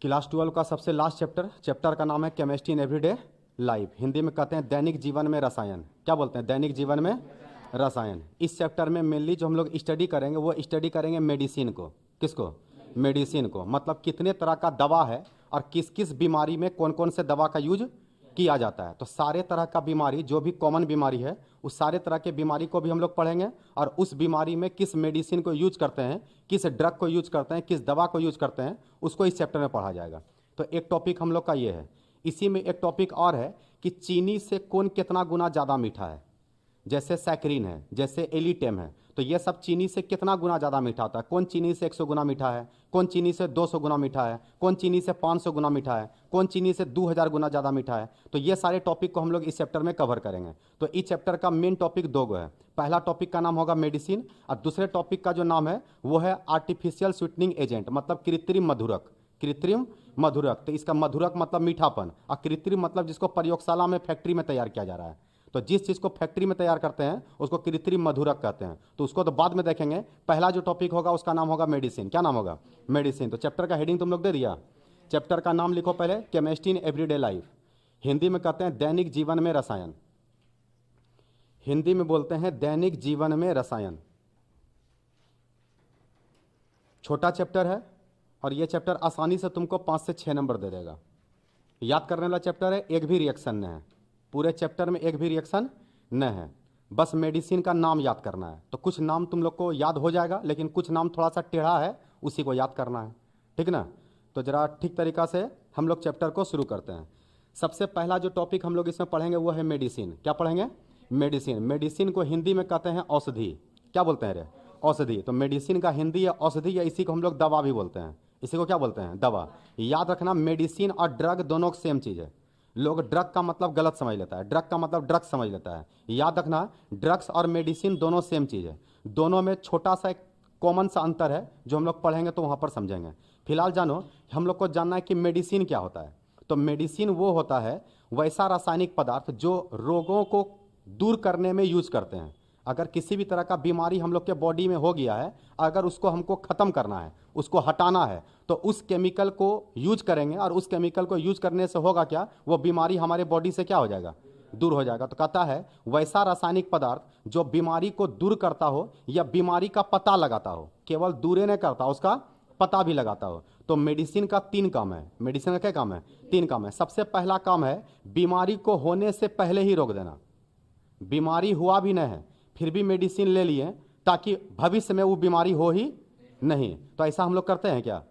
Class 12 का सबसे last chapter का नाम है chemistry in everyday life. Hindi में कहते हैं दैनिक जीवन में रसायन। क्या बोलते हैं? दैनिक जीवन में रसायन। इस चैप्टर में मेनली जो हम लोग स्टडी करेंगे वो स्टडी करेंगे मेडिसिन को। किसको? मेडिसिन को। मतलब कितने तरह का दवा है और किस किस बीमारी में कौन कौन से दवा का यूज किया जाता है। तो सारे तरह का बीमारी, जो भी कॉमन बीमारी है, उस सारे तरह के बीमारी को भी हम लोग पढ़ेंगे और उस बीमारी में किस मेडिसिन को यूज करते हैं, किस ड्रग को यूज करते हैं, किस दवा को यूज करते हैं, उसको इस चैप्टर में पढ़ा जाएगा। तो एक टॉपिक हम लोग का ये है। इसी में एक टॉपिक और है कि चीनी से कौन कितना गुना ज़्यादा मीठा है। जैसे सैकरीन है, जैसे एलिटेम है, तो ये सब चीनी से कितना गुना ज़्यादा मीठा होता है। कौन चीनी से 100 गुना मीठा है, कौन चीनी से 200 गुना मीठा है, कौन चीनी से 500 गुना मीठा है, कौन चीनी से 2000 गुना ज़्यादा मीठा है। तो ये सारे टॉपिक को हम लोग इस चैप्टर में कवर करेंगे। तो इस चैप्टर का मेन टॉपिक दो गो है। पहला टॉपिक का नाम होगा मेडिसिन और दूसरे टॉपिक का जो नाम है वो है आर्टिफिशियल स्वीटनिंग एजेंट, मतलब कृत्रिम मधुरक। कृत्रिम मधुरक, तो इसका मधुरक मतलब मीठापन और कृत्रिम मतलब जिसको प्रयोगशाला में, फैक्ट्री में तैयार किया जा रहा है। तो जिस चीज़ को फैक्ट्री में तैयार करते हैं उसको कृत्रिम मधुरक कहते हैं। तो उसको तो बाद में देखेंगे। पहला जो टॉपिक होगा उसका नाम होगा मेडिसिन। क्या नाम होगा? मेडिसिन। तो चैप्टर का हेडिंग तुम लोग दे दिया। चैप्टर का नाम लिखो पहले, chemistry in everyday life. Hindi में कहते हैं दैनिक जीवन में रसायन। हिंदी में बोलते हैं दैनिक जीवन में रसायन। छोटा चैप्टर है और यह चैप्टर आसानी से तुमको 5 से 6 नंबर दे देगा। याद करने वाला चैप्टर है, एक भी रिएक्शन नहीं है। पूरे चैप्टर में एक भी रिएक्शन न है, बस मेडिसिन का नाम याद करना है। तो कुछ नाम तुम लोग को याद हो जाएगा, लेकिन कुछ नाम थोड़ा सा टेढ़ा है, उसी को याद करना है। ठीक ना? तो जरा ठीक तरीका से हम लोग चैप्टर को शुरू करते हैं। सबसे पहला जो टॉपिक हम लोग इसमें पढ़ेंगे वो है मेडिसिन। क्या पढ़ेंगे? मेडिसिन। मेडिसिन को हिंदी में कहते हैं औषधि। क्या बोलते हैं रे? औषधि। तो मेडिसिन का हिंदी है औषधि, या इसी को हम लोग दवा भी बोलते हैं। इसी को क्या बोलते हैं? दवा। याद रखना, मेडिसिन और ड्रग दोनों सेम चीज़ है। लोग ड्रग का मतलब गलत समझ लेता है, ड्रग का मतलब ड्रग्स समझ लेता है। याद रखना, ड्रग्स और मेडिसिन दोनों सेम चीज़ है। दोनों में छोटा सा एक कॉमन सा अंतर है जो हम लोग पढ़ेंगे तो वहाँ पर समझेंगे। फिलहाल जानो, हम लोग को जानना है कि मेडिसिन क्या होता है। तो मेडिसिन वो होता है वैसा रासायनिक पदार्थ जो रोगों को दूर करने में यूज करते हैं। अगर किसी भी तरह का बीमारी हम लोग के बॉडी में हो गया है, अगर उसको हमको ख़त्म करना है, उसको हटाना है, तो उस केमिकल को यूज करेंगे और उस केमिकल को यूज करने से होगा क्या? वो बीमारी हमारे बॉडी से क्या हो जाएगा? दूर हो जाएगा। तो कहता है वैसा रासायनिक पदार्थ जो बीमारी को दूर करता हो या बीमारी का पता लगाता हो। केवल दूर नहीं करता, उसका पता भी लगाता हो। तो मेडिसिन का 3 काम है। मेडिसिन का क्या काम है? 3 काम है। सबसे पहला काम है बीमारी को होने से पहले ही रोक देना। बीमारी हुआ भी नहीं है फिर भी मेडिसिन ले लिए ताकि भविष्य में वो बीमारी हो ही नहीं। तो ऐसा हम लोग करते हैं क्या?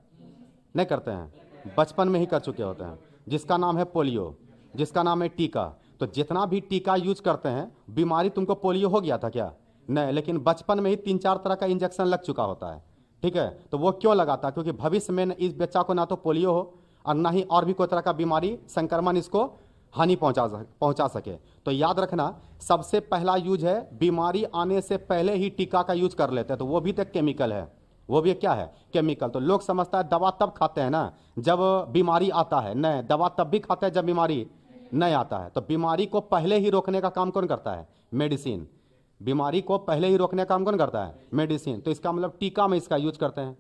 नहीं करते हैं। बचपन में ही कर चुके होते हैं। जिसका नाम है पोलियो, जिसका नाम है टीका। तो जितना भी टीका यूज करते हैं, बीमारी तुमको पोलियो हो गया था क्या? नहीं, लेकिन बचपन में ही 3-4 तरह का इंजेक्शन लग चुका होता है। ठीक है? तो वो क्यों लगाता? क्योंकि भविष्य में इस बच्चा को ना तो पोलियो हो और ना ही और भी कोई तरह का बीमारी, संक्रमण इसको हानि पहुंचा सके। तो याद रखना, सबसे पहला यूज है बीमारी आने से पहले ही टीका का यूज कर लेते हैं। तो वो भी तो केमिकल है। वो भी क्या है? केमिकल। तो लोग समझता है दवा तब खाते हैं ना जब बीमारी आता है। नहीं, दवा तब भी खाते हैं जब बीमारी नहीं आता है। तो बीमारी को पहले ही रोकने का काम कौन करता है? मेडिसिन। बीमारी को पहले ही रोकने का काम कौन करता है? मेडिसिन। तो इसका मतलब टीका में इसका यूज करते हैं।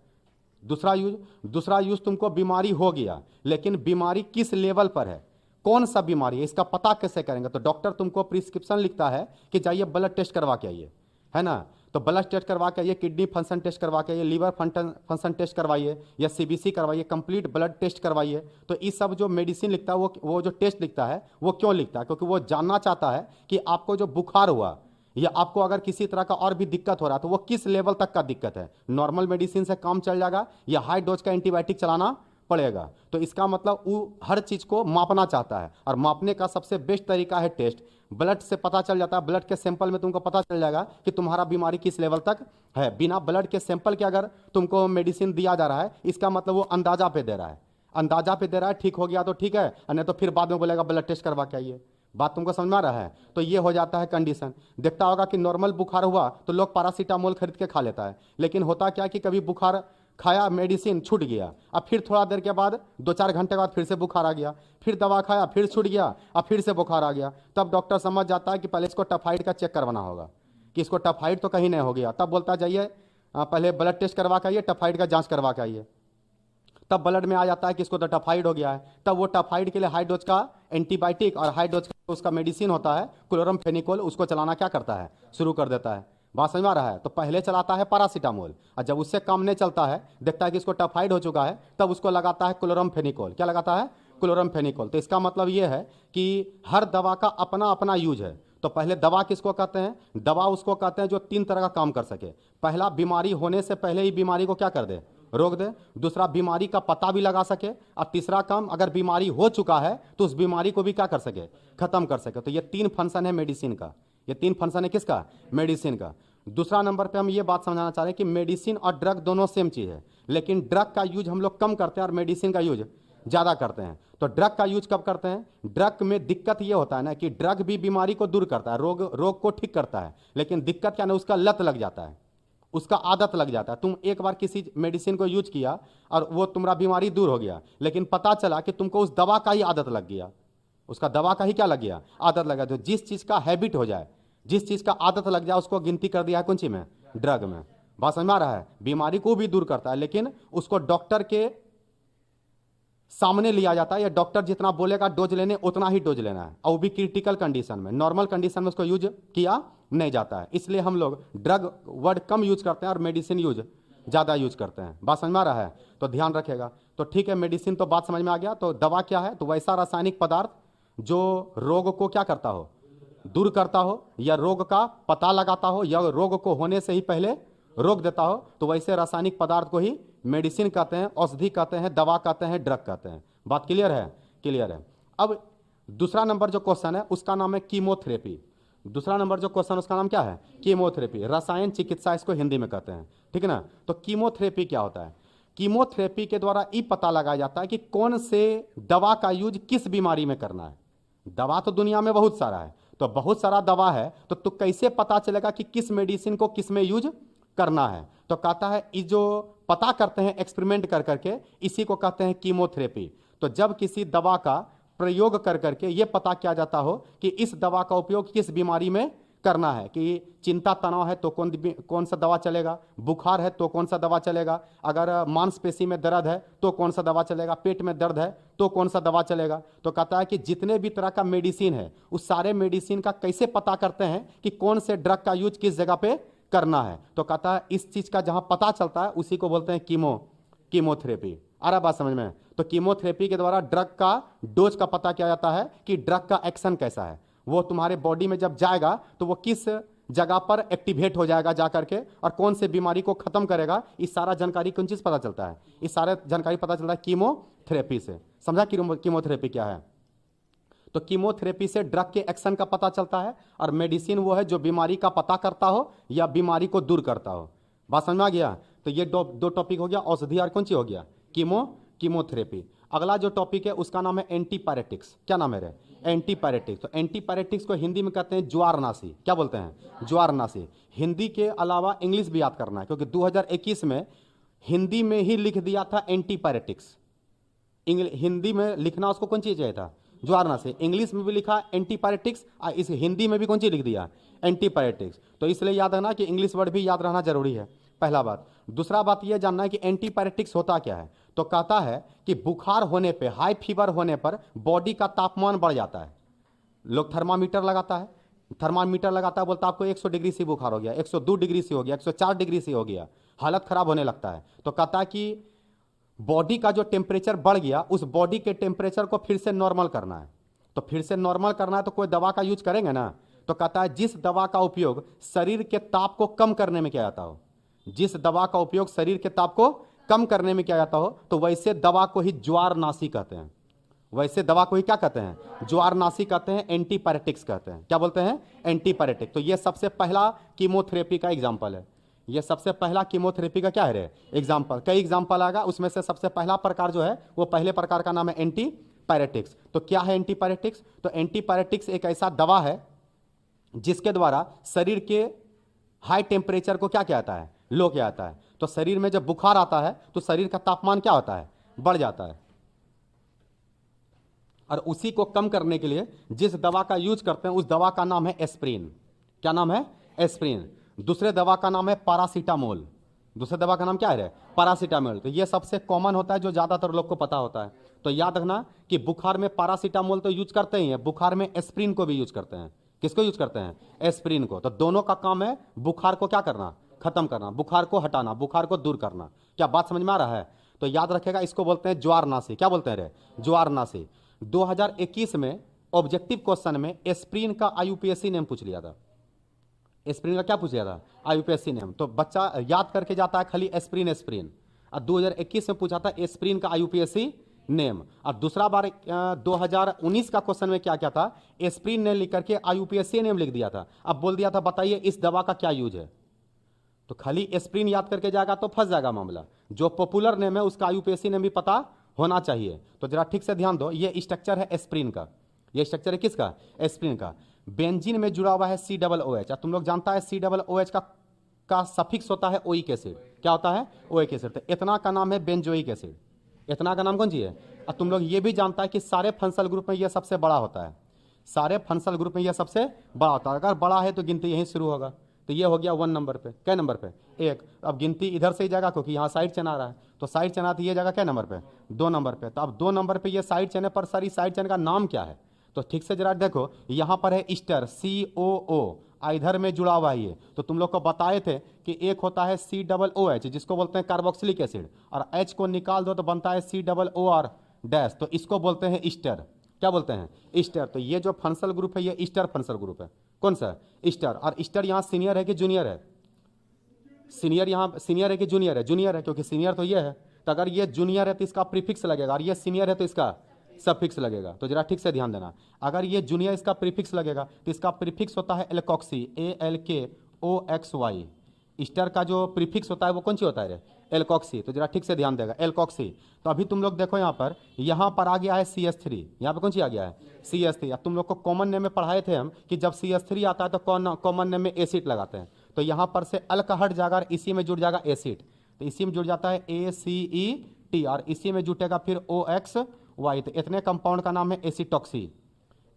दूसरा यूज तुमको बीमारी हो गया, लेकिन बीमारी किस लेवल पर है, कौन सा बीमारी है, इसका पता कैसे करेंगे? तो डॉक्टर तुमको प्रिस्क्रिप्शन लिखता है कि जाइए ब्लड टेस्ट करवा के आइए, है ना? तो ब्लड टेस्ट करवा के आइए, किडनी फंक्शन टेस्ट करवा के आइए, लीवर फंक्शन टेस्ट करवाइए या सीबीसी करवाइए, कंप्लीट ब्लड टेस्ट करवाइए। तो इस सब जो मेडिसिन लिखता है, वो जो टेस्ट लिखता है, वो क्यों लिखता है? क्योंकि वो जानना चाहता है कि आपको जो बुखार हुआ या आपको अगर किसी तरह का और भी दिक्कत हो रहा है तो वो किस लेवल तक का दिक्कत है। नॉर्मल मेडिसिन से काम चल जाएगा या हाई डोज का एंटीबायोटिक चलाना पड़ेगा। तो इसका मतलब वो हर चीज को मापना चाहता है और मापने का सबसे बेस्ट तरीका है टेस्ट। ब्लड से पता चल जाता है, ब्लड के सैंपल में तुमको पता चल जाएगा कि तुम्हारा बीमारी किस लेवल तक है। बिना ब्लड के सैंपल के अगर तुमको मेडिसिन दिया जा रहा है, इसका मतलब वो अंदाजा पे दे रहा है। अंदाजा पे दे रहा है, ठीक हो गया तो ठीक है, नहीं तो फिर बाद में बोलेगा ब्लड टेस्ट करवा के आइए। बात तुमको समझ में आ रहा है? तो ये हो जाता है कंडीशन। देखता होगा कि नॉर्मल बुखार हुआ तो लोग पैरासीटामोल खरीद के खा लेता है, लेकिन होता क्या कि कभी बुखार खाया, मेडिसिन छूट गया, अब फिर थोड़ा देर के बाद 2-4 घंटे बाद फिर से बुखार आ गया, फिर दवा खाया, फिर छूट गया, अब फिर से बुखार आ गया। तब डॉक्टर समझ जाता है कि पहले इसको टाइफाइड का चेक करवाना होगा कि इसको टाइफाइड तो कहीं नहीं हो गया। तब बोलता जाइए पहले ब्लड टेस्ट करवा के आइए, टाइफाइड का जांच करवा के आइए। तब ब्लड में आ जाता है कि इसको तो टाइफाइड हो गया है, तब वो टाइफाइड के लिए हाई डोज का एंटीबायोटिक और हाई डोज का उसका मेडिसिन होता है क्लोरमफेनिकोल, उसको चलाना क्या करता है, शुरू कर देता है। बात समझ में आ रहा है। तो पहले चलाता है पैरासीटामोल, और जब उससे काम नहीं चलता है, देखता है कि इसको टाइफाइड हो चुका है, तब उसको लगाता है क्लोरमफेनिकोल। क्या लगाता है? क्लोरमफेनिकोल। तो इसका मतलब ये है कि हर दवा का अपना अपना यूज है। तो पहले दवा किसको कहते हैं? दवा उसको कहते हैं जो 3 तरह का काम कर सके। पहला, बीमारी होने से पहले ही बीमारी को क्या कर दे, रोक दे। दूसरा, बीमारी का पता भी लगा सके। और तीसरा काम, अगर बीमारी हो चुका है तो उस बीमारी को भी क्या कर सके, खत्म कर सके। तो ये 3 फंक्शन है मेडिसिन का। ये 3 फंक्शन है किसका? मेडिसिन का। दूसरा नंबर पे हम ये बात समझाना चाह रहे हैं कि मेडिसिन और ड्रग दोनों सेम चीज है, लेकिन ड्रग का यूज हम लोग कम करते हैं और मेडिसिन का यूज ज्यादा करते हैं। तो ड्रग का यूज कब करते हैं? ड्रग में दिक्कत ये होता है ना कि ड्रग भी बीमारी को दूर करता है, रोग को ठीक करता है, लेकिन दिक्कत क्या ना, उसका लत लग जाता है, उसका आदत लग जाता है। तुम एक बार किसी मेडिसिन को यूज किया और वो तुम्हारा बीमारी दूर हो गया, लेकिन पता चला कि तुमको उस दवा का ही आदत लग गया, उसका दवा का ही क्या लग गया, आदत लग गया। तो जिस चीज का हैबिट हो जाए, जिस चीज का आदत लग जाए, उसको गिनती कर दिया है कौन सी में? ड्रग में। बात समझ में आ रहा है। बीमारी को भी दूर करता है, लेकिन उसको डॉक्टर के सामने लिया जाता है, या डॉक्टर जितना बोलेगा डोज लेने उतना ही डोज लेना है, और वो भी क्रिटिकल कंडीशन में। नॉर्मल कंडीशन में उसको यूज किया नहीं जाता है। इसलिए हम लोग ड्रग वर्ड कम यूज करते हैं और मेडिसिन यूज ज्यादा यूज करते हैं। बात समझ में आ रहा है, तो ध्यान रखेगा। तो ठीक है, मेडिसिन तो बात समझ में आ गया। तो दवा क्या है? तो वैसा रासायनिक पदार्थ जो रोग को क्या करता हो, दूर करता हो, या रोग का पता लगाता हो, या रोग को होने से ही पहले रोक देता हो। तो वैसे रासायनिक पदार्थ को ही मेडिसिन कहते हैं, औषधि कहते हैं, दवा कहते हैं, ड्रग कहते हैं। बात क्लियर है? क्लियर है। अब दूसरा नंबर जो क्वेश्चन है उसका नाम है कीमोथेरेपी। दूसरा नंबर जो क्वेश्चन उसका नाम क्या है? कीमोथेरेपी। रसायन चिकित्सा इसको हिंदी में कहते हैं, ठीक है ना। तो कीमोथेरेपी क्या होता है? कीमोथेरेपी के द्वारा ये पता लगाया जाता है कि कौन से दवा का यूज किस बीमारी में करना है। दवा तो दुनिया में बहुत सारा है, तो बहुत सारा दवा है, तो तू कैसे पता चलेगा कि किस मेडिसिन को किस में यूज करना है? तो कहता है ये जो पता करते हैं एक्सपेरिमेंट कर करके, इसी को कहते हैं कीमोथेरेपी। तो जब किसी दवा का प्रयोग कर करके ये पता किया जाता हो कि इस दवा का उपयोग किस बीमारी में करना है, कि चिंता तनाव है तो कौन सा दवा चलेगा, बुखार है तो कौन सा दवा चलेगा, अगर मांसपेशी में दर्द है तो कौन सा दवा चलेगा, पेट में दर्द है तो कौन सा दवा चलेगा। तो कहता है कि जितने भी तरह का मेडिसिन है उस सारे मेडिसिन का कैसे पता करते हैं कि कौन से ड्रग का यूज किस जगह पे करना है। तो कहता है इस चीज का जहां पता चलता है उसी को बोलते हैं कीमोथेरेपी। आ रहा बात समझ में? तो कीमोथेरेपी के द्वारा ड्रग का डोज का पता किया जाता है कि ड्रग का एक्शन कैसा है, वो तुम्हारे बॉडी में जब जाएगा तो वो किस जगह पर एक्टिवेट हो जाएगा जा करके, और कौन से बीमारी को खत्म करेगा। इस सारा जानकारी कौन चीज पता चलता है? इस सारा जानकारी पता चलता है कीमोथेरेपी से। समझा कीमोथेरेपी क्या है? तो कीमोथेरेपी से ड्रग के एक्शन का पता चलता है, और मेडिसिन वो है जो बीमारी का पता करता हो या बीमारी को दूर करता हो। बात समझ में आ गया? तो ये दो टॉपिक हो गया, औषधि और कौन सी हो गया, कीमोथेरेपी। अगला जो टॉपिक है उसका नाम है एंटीपायरेटिक्स। क्या नाम है रे? एंटीपायरेटिक्स। तो एंटीपायरेटिक्स को हिंदी में कहते हैं ज्वारनाशी। क्या बोलते हैं? ज्वारनाशी। हिंदी के अलावा इंग्लिश भी याद करना है, क्योंकि 2021 में हिंदी में ही लिख दिया था एंटीपायरेटिक्स। हिंदी में लिखना उसको कौन चीज चाहिए था? ज्वारनाशी। इंग्लिश में भी लिखा एंटीपायरेटिक्स, इस हिंदी में भी कौन सी लिख दिया? एंटीपायरेटिक्स। तो इसलिए याद रखना कि इंग्लिश वर्ड भी याद रहना जरूरी है, पहला बात। दूसरा बात यह जानना है कि एंटीपायरेटिक्स होता क्या है। तो कहता है कि बुखार होने पे, हाई फीवर होने पर बॉडी का तापमान बढ़ जाता है। लोग थर्मामीटर लगाता है, बोलता है आपको 100 डिग्री से बुखार हो गया, 102 डिग्री से हो गया, 104 डिग्री से हो गया, हालत खराब होने लगता है। तो कहता है कि बॉडी का जो टेम्परेचर बढ़ गया, उस बॉडी के टेम्परेचर को फिर से नॉर्मल करना है। तो फिर से नॉर्मल करना है तो कोई दवा का यूज करेंगे ना। तो कहता है जिस दवा का उपयोग शरीर के ताप को कम करने में किया जाता हो, जिस दवा का उपयोग शरीर के ताप को कम करने में किया जाता हो, तो वैसे दवा को ही ज्वारनाशी कहते हैं। वैसे दवा को ही क्या कहते हैं? ज्वारनाशी कहते हैं, एंटीपायरेटिक्स कहते हैं। क्या बोलते हैं? एंटीपायरेटिक। तो ये सबसे पहला कीमोथेरेपी का एग्जाम्पल है। ये सबसे पहला कीमोथेरेपी का क्या है रे? एग्जाम्पल। कई एग्जाम्पल आएगा, उसमें से सबसे पहला प्रकार जो है वो पहले प्रकार का नाम है एंटीपायरेटिक्स। तो क्या है एंटीपायरेटिक्स? तो एंटीपायरेटिक्स एक ऐसा दवा है जिसके द्वारा शरीर के हाई टेम्परेचर को क्या किया जाता है? लो किया जाता है। तो शरीर में जब बुखार आता है तो शरीर का तापमान क्या होता है? बढ़ जाता है। और उसी को कम करने के लिए जिस दवा का यूज करते हैं उस दवा का नाम है एस्प्रिन। क्या नाम है? एस्प्रिन। दूसरे दवा का नाम है पैरासीटामोल। दूसरे दवा का नाम क्या है? पैरासीटामोल। तो ये सबसे कॉमन होता है जो ज़्यादातर लोग को पता होता है। तो याद रखना कि बुखार में पैरासीटामोल तो यूज करते ही हैं, बुखार में एस्प्रिन को भी यूज करते हैं। किसको यूज करते हैं? एस्प्रिन को। तो दोनों का काम है बुखार को क्या करना? खत्म करना, बुखार को हटाना, बुखार को दूर करना। क्या बात समझ में आ रहा है? तो याद रखेगा, इसको बोलते हैं ज्वारनाशी। क्या बोलते हैं रे? ज्वारनाशी। 2021 में ऑब्जेक्टिव क्वेश्चन में एस्प्रिन का आईयूपीएससी नेम पूछ लिया था। एस्प्रिन का क्या पूछ लिया था? आईयूपीएससी नेम। तो बच्चा याद करके जाता है खाली एस्प्रिन एस्प्रिन। और 2021 में पूछा था एस्प्रिन का आईयूपीएससी नेम। और दूसरा बार 2019 का क्वेश्चन में क्या क्या था? एस्प्रिन ने लिख करके आईयूपीएससी नेम लिख दिया था। अब बोल दिया था बताइए इस दवा का क्या यूज है। तो खाली एस्प्रिन याद करके जाएगा तो फंस जाएगा मामला। जो पॉपुलर नेम है उसका आईयूपीएससी नेम भी पता होना चाहिए। तो जरा ठीक से ध्यान दो, ये स्ट्रक्चर है एस्प्रिन का। ये स्ट्रक्चर है किसका? एस्प्रिन का। बेंजीन में जुड़ा हुआ है COOH। तुम लोग जानता है COOH का सफिक्स होता है ओइक एसिड। क्या होता है? Oic acid. तो इतना का नाम है बेंजोइक एसिड। इतना का नाम कौन सी है? और तुम लोग ये भी जानता है कि सारे फंक्शनल ग्रुप में यह सबसे बड़ा होता है। सारे फंक्शनल ग्रुप में यह सबसे बड़ा होता है। अगर बड़ा है तो गिनती यहीं शुरू होगा। तो ये हो गया 1 नंबर पे। क्या नंबर पे? 1। अब गिनती इधर से ही जाएगा क्योंकि यहाँ साइड चेन आ रहा है। तो साइड चेन आती है, ये जगह क्या नंबर पे? 2 नंबर पे। तो अब 2 नंबर पे ये साइड चेन है, पर सर इस साइड चेन का नाम क्या है? तो ठीक से जरा देखो, यहाँ पर है ईस्टर COO, इधर में जुड़ा हुआ है ये। तो तुम लोग को बताए थे कि एक होता है COOH जिसको बोलते हैं कार्बोक्सिलिक एसिड, और H को निकाल दो तो बनता है COOR डैश। तो इसको बोलते हैं ईस्टर। क्या बोलते हैं? ईस्टर। तो ये जो फंक्शनल ग्रुप है ये ईस्टर फंक्शनल ग्रुप है। कौन सा? ईस्टर। और ईस्टर यहाँ सीनियर है कि जूनियर है? सीनियर यहाँ सीनियर है कि जूनियर है? जूनियर है, क्योंकि सीनियर तो ये है। तो अगर ये जूनियर है तो इसका प्रीफिक्स लगेगा, और ये सीनियर है तो इसका सफिक्स लगेगा। तो जरा ठीक से ध्यान देना, अगर ये जूनियर इसका प्रीफिक्स लगेगा तो इसका प्रीफिक्स होता है एल्कोक्सी, ALKOXY। ईस्टर का जो प्रीफिक्स होता है वो कौन सी होता है रे? एल्कोक्सी। तो जरा ठीक से ध्यान देगा, एल्कोक्सी। तो अभी तुम लोग देखो यहाँ पर आ गया है CH3। यहाँ पे कौन सी आ गया है? CH3। अब तुम लोग को कॉमन नेम में पढ़ाए थे हम कि जब CH3 आता है तो कॉमन नेम में एसिड लगाते हैं। तो यहाँ पर से अल्क हट जाएगा और इसी में जुड़ जाएगा एसिड। तो इसी में जुड़ जाता है ACET, और इसी में जुटेगा फिर OXY। तो इतने कंपाउंड का नाम है एसिटॉक्सी।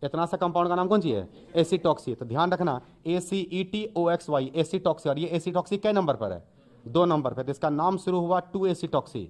इतना सा कंपाउंड का नाम कौन सी है? एसिटॉक्सी। तो ध्यान रखना ACETOXY, एसिटॉक्सी। और ये एसिटॉक्सी कै नंबर पर है? 2 नंबर पर। तो इसका नाम शुरू हुआ 2 एसिटॉक्सी,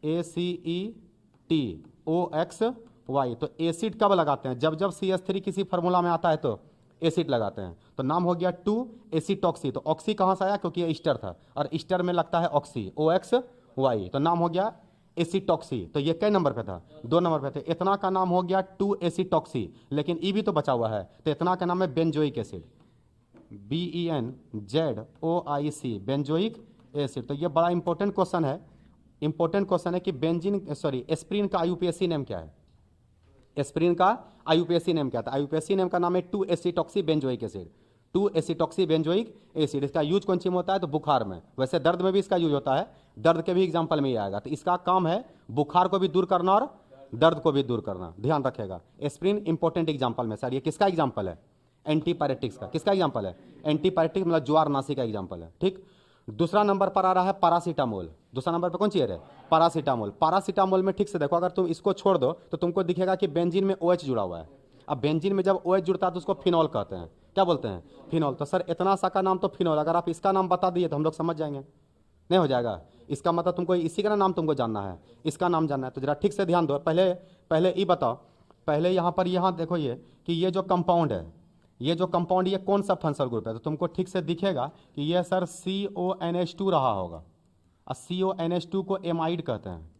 ACETOXY। तो एसिड कब लगाते हैं? जब जब CH3 किसी फार्मूला में आता है तो एसिड लगाते हैं। तो नाम हो गया 2 एसिटॉक्सी। तो ऑक्सी कहाँ से आया? क्योंकि ये ईस्टर था, और ईस्टर में लगता है ऑक्सी, OXY। तो नाम हो गया एसिटॉक्सी। तो ये कै नंबर पे था? 2 नंबर पे थे। इतना का नाम हो गया 2 एसिटॉक्सी। लेकिन ई भी तो बचा हुआ है, तो इतना का नाम है benzoic acid, BENZOIC, benzoic acid. तो ये बड़ा इंपॉर्टेंट क्वेश्चन है। इंपॉर्टेंट क्वेश्चन है कि एस्प्रिन का आईयूपीएससी नेम क्या है? एस्प्रिन का आईयूपीएससी नेम क्या था? आईयूपीएससी नेम का नाम है 2 acetoxy benzoic acid. 2 acetoxy benzoic acid. इसका यूज कौन सी में होता है? तो बुखार में। वैसे दर्द में भी इसका यूज होता है, दर्द के भी एग्जाम्पल में ही आएगा। तो इसका काम है बुखार को भी दूर करना और दर्द को भी दूर करना। ध्यान रखेगा, एस्प्रिन इंपॉर्टेंट एग्जाम्पल में। सर ये किसका एग्जाम्पल है? एंटीपायरेटिक्स का। किसका एग्जाम्पल है? एंटीपायरेटिक मतलब ज्वारनाशी का एग्जाम्पल है। ठीक। दूसरा नंबर पर आ रहा है पैरासीटामोल। दूसरा नंबर पर कौन सी है? पैरासीटामोल। पैरासीटामोल में ठीक से देखो, अगर तुम इसको छोड़ दो तो तुमको दिखेगा कि बेंजीन में OH जुड़ा हुआ है। अब बेंजीन में जब OH जुड़ता है तो उसको फिनॉल कहते हैं। क्या बोलते हैं? फिनॉल। तो सर इतना सा का नाम तो फिनॉल, अगर आप इसका नाम बता दिए तो हम लोग समझ जाएंगे, नहीं हो जाएगा? इसका मतलब तुमको इसी का नाम तुमको जानना है, इसका नाम जानना है। तो जरा ठीक से ध्यान दो। पहले ये बताओ, पहले यहाँ देखो ये कि ये जो कंपाउंड है, ये जो कंपाउंड ये कौन सा फंक्शनल ग्रुप है? तो तुमको ठीक से दिखेगा कि ये सर CONH2 रहा होगा। और CONH2 को एमाइड कहते हैं।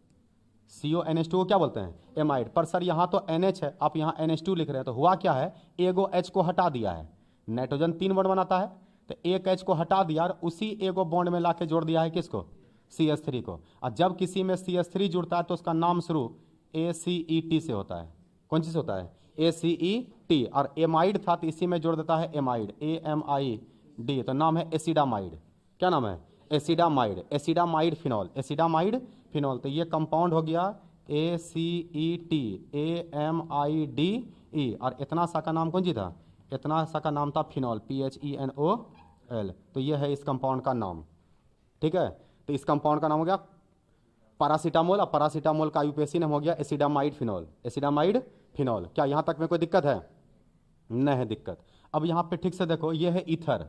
CONH2 को क्या बोलते हैं? एमाइड। पर सर यहाँ तो NH है, आप यहाँ NH2 लिख रहे हैं। तो हुआ क्या है? एगो H को हटा दिया है। नाइट्रोजन 3 बॉन्ड बनाता है, तो एक H को हटा दिया और उसी एगो बॉन्ड में लाके जोड़ दिया है किसको? CH3 को। और जब किसी में CH3 जुड़ता है तो उसका नाम शुरू ACET से होता है। कौन चीज़ होता है? ACET। और एमाइड था तो इसी में जोड़ देता है एमाइड, AMID। तो नाम है एसिडामाइड। क्या नाम है? एसिडामाइड। एसिडामाइड फिनॉल, एसिडामाइड फिनॉल। तो ये कंपाउंड हो गया ACET, AMIDE। और इतना सा का नाम कौन सी था? इतना सा का नाम था फिनॉल, PHENOL। तो ये है इस कंपाउंड का नाम। ठीक है। तो इस कंपाउंड का नाम हो गया पैरासीटामोल। और पैरासीटामोल का यूपीएससी नाम हो गया एसिडामाइड फिनॉल, एसिडामाइड फिनॉल। क्या यहाँ तक में कोई दिक्कत है? नहीं है दिक्कत। अब यहाँ पे ठीक से देखो, ये है ईथर।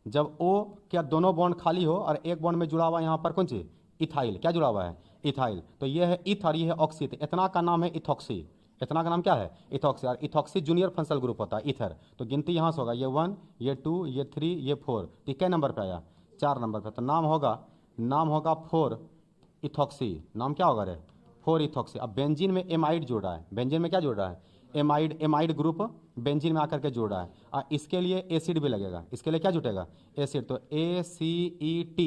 जब O क्या दोनों बॉन्ड खाली हो और एक बॉन्ड में जुड़ा हुआ यहाँ पर कौन सी इथाइल, क्या जुड़ा हुआ है इथाइल, तो ये है इथ और ये है ऑक्सी, तो इतना का नाम है इथॉक्सी, इतना का नाम क्या है इथॉक्सी, और इथॉक्सी जूनियर फंक्शनल ग्रुप होता है इथर। तो गिनती यहाँ से होगा, ये 1 ये 2 ये 3 ये 4, तो ये कै नंबर पे आया 4 नंबर पे, तो नाम होगा 4 इथॉक्सी, नाम क्या होगा रे 4 इथॉक्सी। अब बेंजीन में एमाइड जोड़ रहा है, बेंजीन में क्या जोड़ रहा है एमाइड ग्रुप बेंजीन में आकर के जोड़ रहा है, और इसके लिए एसिड भी लगेगा, इसके लिए क्या जुटेगा एसिड, तो ACET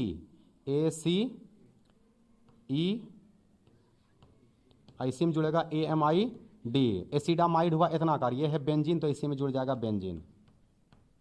इसी में जुड़ेगा AMID, एसिडामाइड हुआ इतना आकार, ये है बेंजीन, तो इसी में जुड़ जाएगा बेंजीन,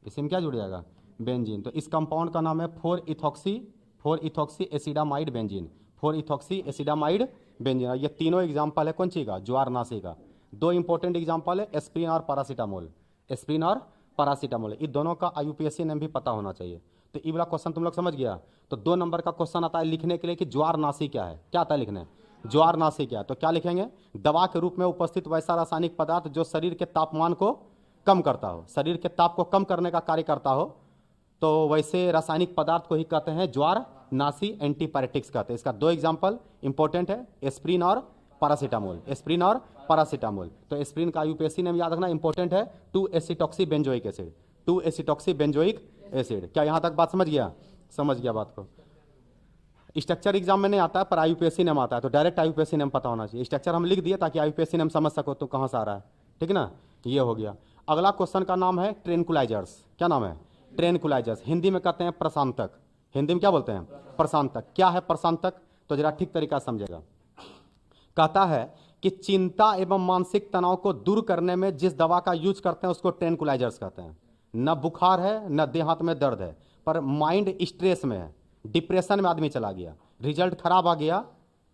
इसी में क्या जुड़ जाएगा बेंजीन। तो इस कंपाउंड का नाम है 4 इथॉक्सी एसिडामाइड बेंजीन, 4 इथॉक्सी एसिडामाइड बेंजीन। और ये तीनों एग्जाम्पल है कौन सी का ज्वारनाशी का। दो इंपॉर्टेंट एग्जाम्पल है एस्प्रिन और पैरासीटामोल, एस्प्रिन और पैरासीटामोल, इन दोनों का IUPAC नेम भी पता होना चाहिए। तो ये वाला क्वेश्चन तुम लोग समझ गया। तो 2 नंबर का क्वेश्चन आता है लिखने के लिए कि ज्वारनाशी क्या है, क्या आता है लिखने ज्वारनाशी क्या है, तो क्या लिखेंगे दवा के रूप में उपस्थित वैसा रासायनिक पदार्थ जो शरीर के तापमान को कम करता हो, शरीर के ताप को कम करने का कार्य करता हो, तो वैसे रासायनिक पदार्थ को ही कहते हैं ज्वारनाशी, एंटीपायरेटिक्स कहते हैं। इसका 2 एग्जाम्पल इंपॉर्टेंट है एस्प्रिन और पैरासीटामोल, एस्प्रिन और पैरासीटामोल। तो एस्प्रिन का IUPAC नेम याद रखना इंपॉर्टेंट है 2 acetoxy benzoic acid, 2 acetoxy benzoic acid. क्या यहाँ तक बात समझ गया, समझ गया बात को। स्ट्रक्चर एग्जाम में नहीं आता है पर IUPAC नेम आता है, तो डायरेक्ट IUPAC नेम पता होना चाहिए। स्ट्रक्चर हम लिख दिए ताकि IUPAC नेम समझ सको तो कहाँ से आ रहा है, ठीक है ना, ये हो गया। अगला क्वेश्चन का नाम है ट्रेनकुलाइजर्स, क्या नाम है ट्रेनकुलाइजर्स, हिंदी में कहते हैं प्रशांतक, हिंदी में क्या बोलते हैं प्रशांतक। क्या है प्रशांतक, तो जरा ठीक तरीका से समझेगा। कहता है कि चिंता एवं मानसिक तनाव को दूर करने में जिस दवा का यूज करते हैं उसको ट्रेनकुलाइजर्स कहते हैं। न बुखार है न देह हाथ में दर्द है, पर माइंड स्ट्रेस में है, डिप्रेशन में आदमी चला गया, रिजल्ट खराब आ गया,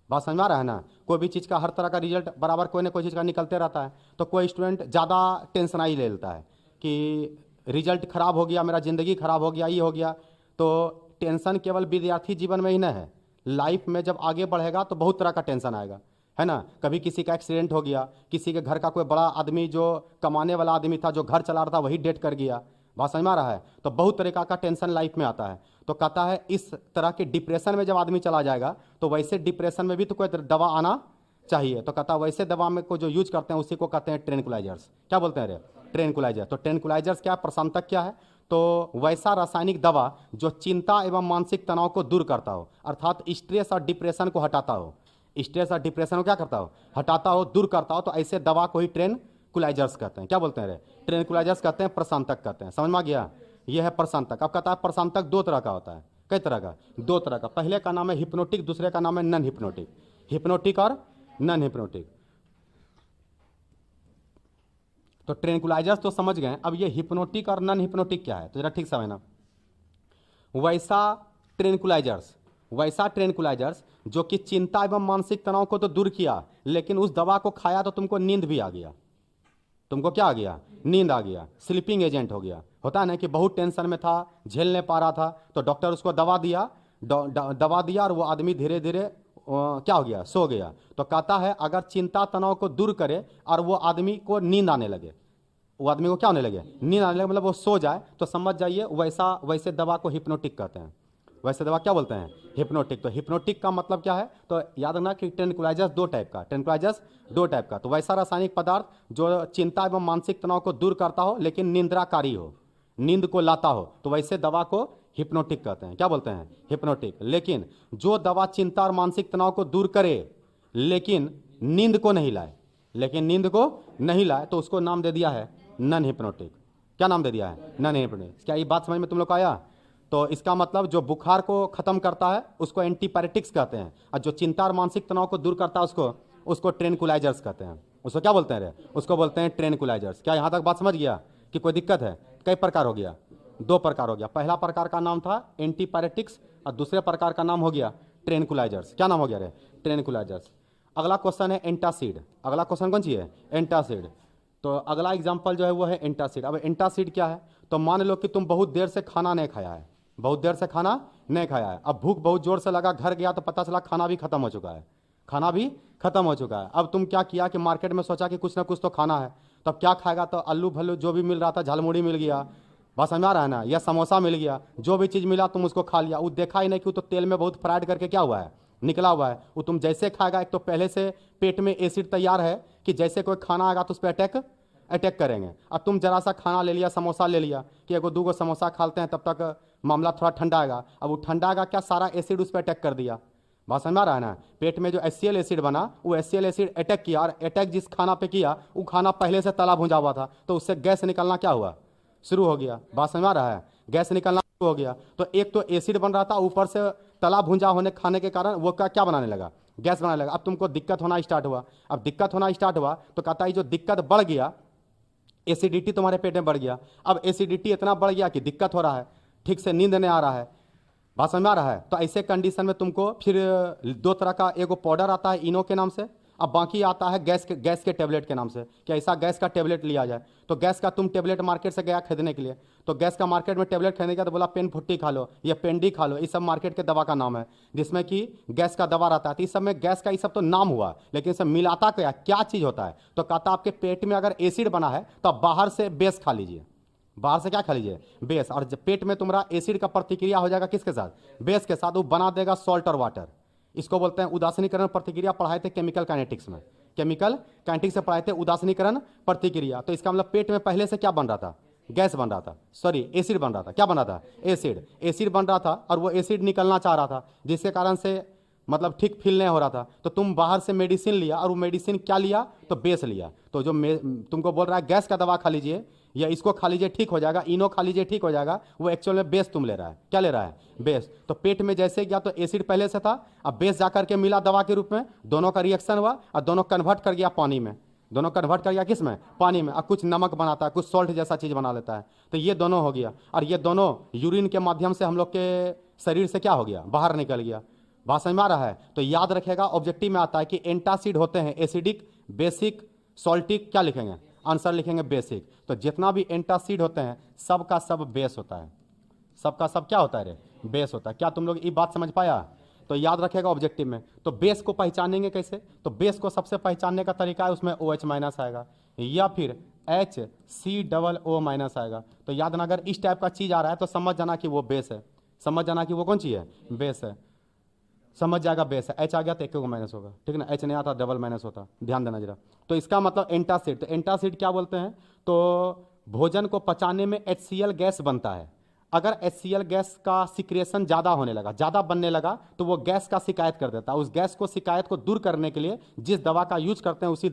बात समझ में आ रहा है ना। कोई भी चीज़ का हर तरह का रिजल्ट बराबर कोई ना कोई चीज़ का निकलते रहता है, तो कोई स्टूडेंट ज़्यादा टेंशन ही ले लेता है कि रिजल्ट खराब हो गया, मेरा ज़िंदगी खराब हो गया, ये हो गया। तो टेंशन केवल विद्यार्थी जीवन में ही नहीं है, लाइफ में जब आगे बढ़ेगा तो बहुत तरह का टेंशन आएगा, है ना। कभी किसी का एक्सीडेंट हो गया, किसी के घर का कोई बड़ा आदमी जो कमाने वाला आदमी था, जो घर चला रहा था, वही डेथ कर गया, बात समझ में आ रहा है। तो बहुत तरीका का टेंशन लाइफ में आता है। तो कहता है इस तरह के डिप्रेशन में जब आदमी चला जाएगा तो वैसे डिप्रेशन में भी तो कोई दवा आना चाहिए। तो कहता है वैसे दवा में को जो यूज करते हैं उसी को कहते हैं ट्रेनकुलाइजर्स। क्या बोलते हैं रे ट्रेनकुलाइजर। तो ट्रेनकुलाइजर्स क्या है, प्रशांतक क्या है, तो वैसा रासायनिक दवा जो चिंता एवं मानसिक तनाव को दूर करता हो, अर्थात स्ट्रेस और डिप्रेशन को हटाता हो, स्ट्रेस और डिप्रेशन को क्या करता हो हटाता हो, दूर करता हो, तो ऐसे दवा को ही ट्रेनकुलाइजर्स कहते हैं। क्या बोलते हैं रे ट्रेनकुलाइजर्स कहते हैं, प्रशांतक कहते हैं। समझ में आ गया, यह है प्रशांतक। अब कहता है प्रशांतक 2 तरह का होता है, कई तरह का 2 तरह का। पहले का नाम है हिप्नोटिक, दूसरे का नाम है नॉन हिप्नोटिक, हिप्नोटिक और नॉन हिप्नोटिक। तो ट्रेनकुलाइजर्स तो समझ गए, अब ये हिप्नोटिक और नॉन हिप्नोटिक क्या है तो जरा ठीक समझना। वैसा ट्रेनकुलाइजर्स जो कि चिंता एवं मानसिक तनाव को तो दूर किया, लेकिन उस दवा को खाया तो तुमको नींद भी आ गया, तुमको क्या आ गया नींद आ गया, स्लीपिंग एजेंट हो गया। होता है ना कि बहुत टेंशन में था, झेल नहीं पा रहा था, तो डॉक्टर उसको दवा दिया, दवा दिया और वो आदमी धीरे धीरे क्या हो गया सो गया। तो कहता है अगर चिंता तनाव को दूर करे और वो आदमी को नींद आने लगे, वो आदमी को क्या होने लगे नींद आने लगे, मतलब वो सो जाए, तो समझ जाइए वैसे दवा को हिप्नोटिक कहते हैं। वैसे दवा क्या बोलते हैं हिप्नोटिक। तो हिप्नोटिक का मतलब क्या है, तो याद रखना कि ट्रेनकुलाइजर्स 2 टाइप का, ट्रेनकुलाइजर्स 2 टाइप का। तो वैसा रासायनिक पदार्थ जो चिंता एवं मानसिक तनाव को दूर करता हो लेकिन निंद्राकारी हो, नींद को लाता हो, तो वैसे दवा को हिप्नोटिक कहते हैं। क्या बोलते हैं हिप्नोटिक। लेकिन जो दवा चिंता और मानसिक तनाव को दूर करे लेकिन नींद को नहीं लाए, तो उसको नाम दे दिया है नॉन हिप्नोटिक। क्या नाम दे दिया है नॉन हिप्नोटिक। क्या ये बात समझ में तुम लोग को आया। तो इसका मतलब जो बुखार को खत्म करता है उसको एंटीपायरेटिक्स कहते हैं, और जो चिंता और मानसिक तनाव को दूर करता है उसको ट्रेनकुलाइजर्स कहते हैं। उसको क्या बोलते हैं रे उसको बोलते हैं ट्रेनकुलाइजर्स। क्या यहाँ तक बात समझ गया कि कोई दिक्कत है। कई प्रकार हो गया, 2 प्रकार हो गया। पहला प्रकार का नाम था एंटीपायरेटिक्स और दूसरे प्रकार का नाम हो गया ट्रेनकुलाइजर्स। क्या नाम हो गया रे ट्रेनकुलाइजर्स। अगला क्वेश्चन है एंटासिड। अगला क्वेश्चन कौन सी है एंटासिड। तो अगला एग्जाम्पल जो है वो है एंटासिड। अब एंटासिड क्या है, तो मान लो कि तुम बहुत देर से खाना नहीं खाया है, अब भूख बहुत जोर से लगा, घर गया तो पता चला खाना भी खत्म हो चुका है। अब तुम क्या किया कि मार्केट में सोचा कि कुछ ना कुछ तो खाना है, तब क्या खाएगा, तो आलू भल्लू जो भी मिल रहा था, झालमुड़ी मिल गया, बात समझ में आ रहा है ना, या समोसा मिल गया, जो भी चीज़ मिला तुम उसको खा लिया, वो देखा ही नहीं कि वो तो तेल में बहुत फ्राइड करके क्या हुआ है, निकला हुआ है, वो तुम जैसे खाएगा एक तो पहले से पेट में एसिड तैयार है कि जैसे कोई खाना आएगा तो उस पर अटैक करेंगे। अब तुम जरा सा खाना ले लिया, समोसा ले लिया कि एगो दूगो समोसा खाते हैं तब तक मामला थोड़ा ठंडा आएगा, अब वो ठंडा आएगा क्या, सारा एसिड उस पर अटैक कर दिया। बात समझ में आ रहा है ना, पेट में जो HCl एसिड बना वो HCl एसिड अटैक किया, और अटैक जिस खाना पे किया वो खाना पहले से तला भुंजा हुआ था, तो उससे गैस निकलना क्या हुआ, शुरू हो गया। बात समझ में आ रहा है, गैस निकलना शुरू हो गया। तो एक तो एसिड बन रहा था, ऊपर से तला भुंजा होने खाने के कारण वो क्या बनाने लगा, गैस बनाने लगा। अब तुमको दिक्कत होना स्टार्ट हुआ, अब दिक्कत होना स्टार्ट हुआ तो कहता है जो दिक्कत बढ़ गया, एसिडिटी तुम्हारे पेट में बढ़ गया। अब एसिडिटी इतना बढ़ गया कि दिक्कत हो रहा है, ठीक से नींद नहीं आ रहा है। बात समझ में आ रहा है, तो ऐसे कंडीशन में तुमको फिर दो तरह का एगो पाउडर आता है इनो के नाम से, अब बाकी आता है गैस के टेबलेट के नाम से कि ऐसा गैस का टेबलेट लिया जाए। तो गैस का तुम टेबलेट मार्केट से गया खरीदने के लिए, तो गैस का मार्केट में टेबलेट खरीदने का तो बोला पेन फुट्टी खा लो या पेंडी खा लो, ये सब मार्केट के दवा का नाम है जिसमें कि गैस का दवा रहता है। तो इस सब में गैस का ये सब तो नाम हुआ, लेकिन सब मिलाता क्या चीज़ होता है, तो कहता आपके पेट में अगर एसिड बना है तो आप बाहर से बेस खा लीजिए, बाहर से क्या खा लीजिए, बेस, और जब पेट में तुम्हारा एसिड का प्रतिक्रिया हो जाएगा किसके साथ, बेस के साथ, वो बना देगा सॉल्ट और वाटर। इसको बोलते हैं उदासीनीकरण प्रतिक्रिया, पढ़ाए थे केमिकल काइनेटिक्स में, केमिकल काइनेटिक्स से पढ़ाए थे उदासीनीकरण प्रतिक्रिया। तो इसका मतलब पेट में पहले से क्या बन रहा था, गैस बन रहा था, सॉरी एसिड बन रहा था, क्या बन रहा था, एसिड बन रहा था, और वो एसिड निकलना चाह रहा था जिसके कारण से मतलब ठीक फील नहीं हो रहा था। तो तुम बाहर से मेडिसिन लिया, और वो मेडिसिन क्या लिया, तो बेस लिया। तो जो तुमको बोल रहा है गैस का दवा खा लीजिए या इसको खा लीजिए ठीक हो जाएगा, इनो खा लीजिए ठीक हो जाएगा, वो एक्चुअल में बेस तुम ले रहा है, क्या ले रहा है, बेस। तो पेट में जैसे गया तो एसिड पहले से था, अब बेस जाकर के मिला दवा के रूप में, दोनों का रिएक्शन हुआ और दोनों कन्वर्ट कर गया पानी में, दोनों कन्वर्ट कर गया किस में, पानी में। अब कुछ नमक बनाता है, कुछ सॉल्ट जैसा चीज़ बना लेता है। तो ये दोनों हो गया, और ये दोनों यूरिन के माध्यम से हम लोग के शरीर से क्या हो गया, बाहर निकल गया। बात समझ में आ रहा है, तो याद रखेगा ऑब्जेक्टिव में आता है कि एंटासिड होते हैं एसिडिक, बेसिक, सॉल्टिक, क्या लिखेंगे, आंसर लिखेंगे बेसिक। तो जितना भी एंटासिड होते हैं सबका सब बेस होता है, सबका सब क्या होता है रे, बेस होता है। क्या तुम लोग ये बात समझ पाया, तो याद रखेगा ऑब्जेक्टिव में। तो बेस को पहचानेंगे कैसे, तो बेस को सबसे पहचानने का तरीका है उसमें OH माइनस आएगा या फिर HCOO- आएगा। तो याद ना, अगर इस टाइप का चीज़ आ रहा है तो समझ जाना कि वो बेस है, समझ जाना कि वो कौन चीज़ है, बेस है, समझ जाएगा बेस है। H आ गया तो एक को माइनस होगा, ठीक ना, H नहीं आता डबल माइनस होता, ध्यान देना जरा। तो इसका मतलब एंटासिड, तो एंटासिड क्या बोलते हैं, तो भोजन को पचाने में HCl गैस बनता है। अगर HCl गैस का सिक्रेशन ज़्यादा होने लगा, ज़्यादा बनने लगा, तो वो गैस का शिकायत कर देता है। उस गैस को शिकायत को दूर करने के लिए जिस दवा का यूज करते हैं उसी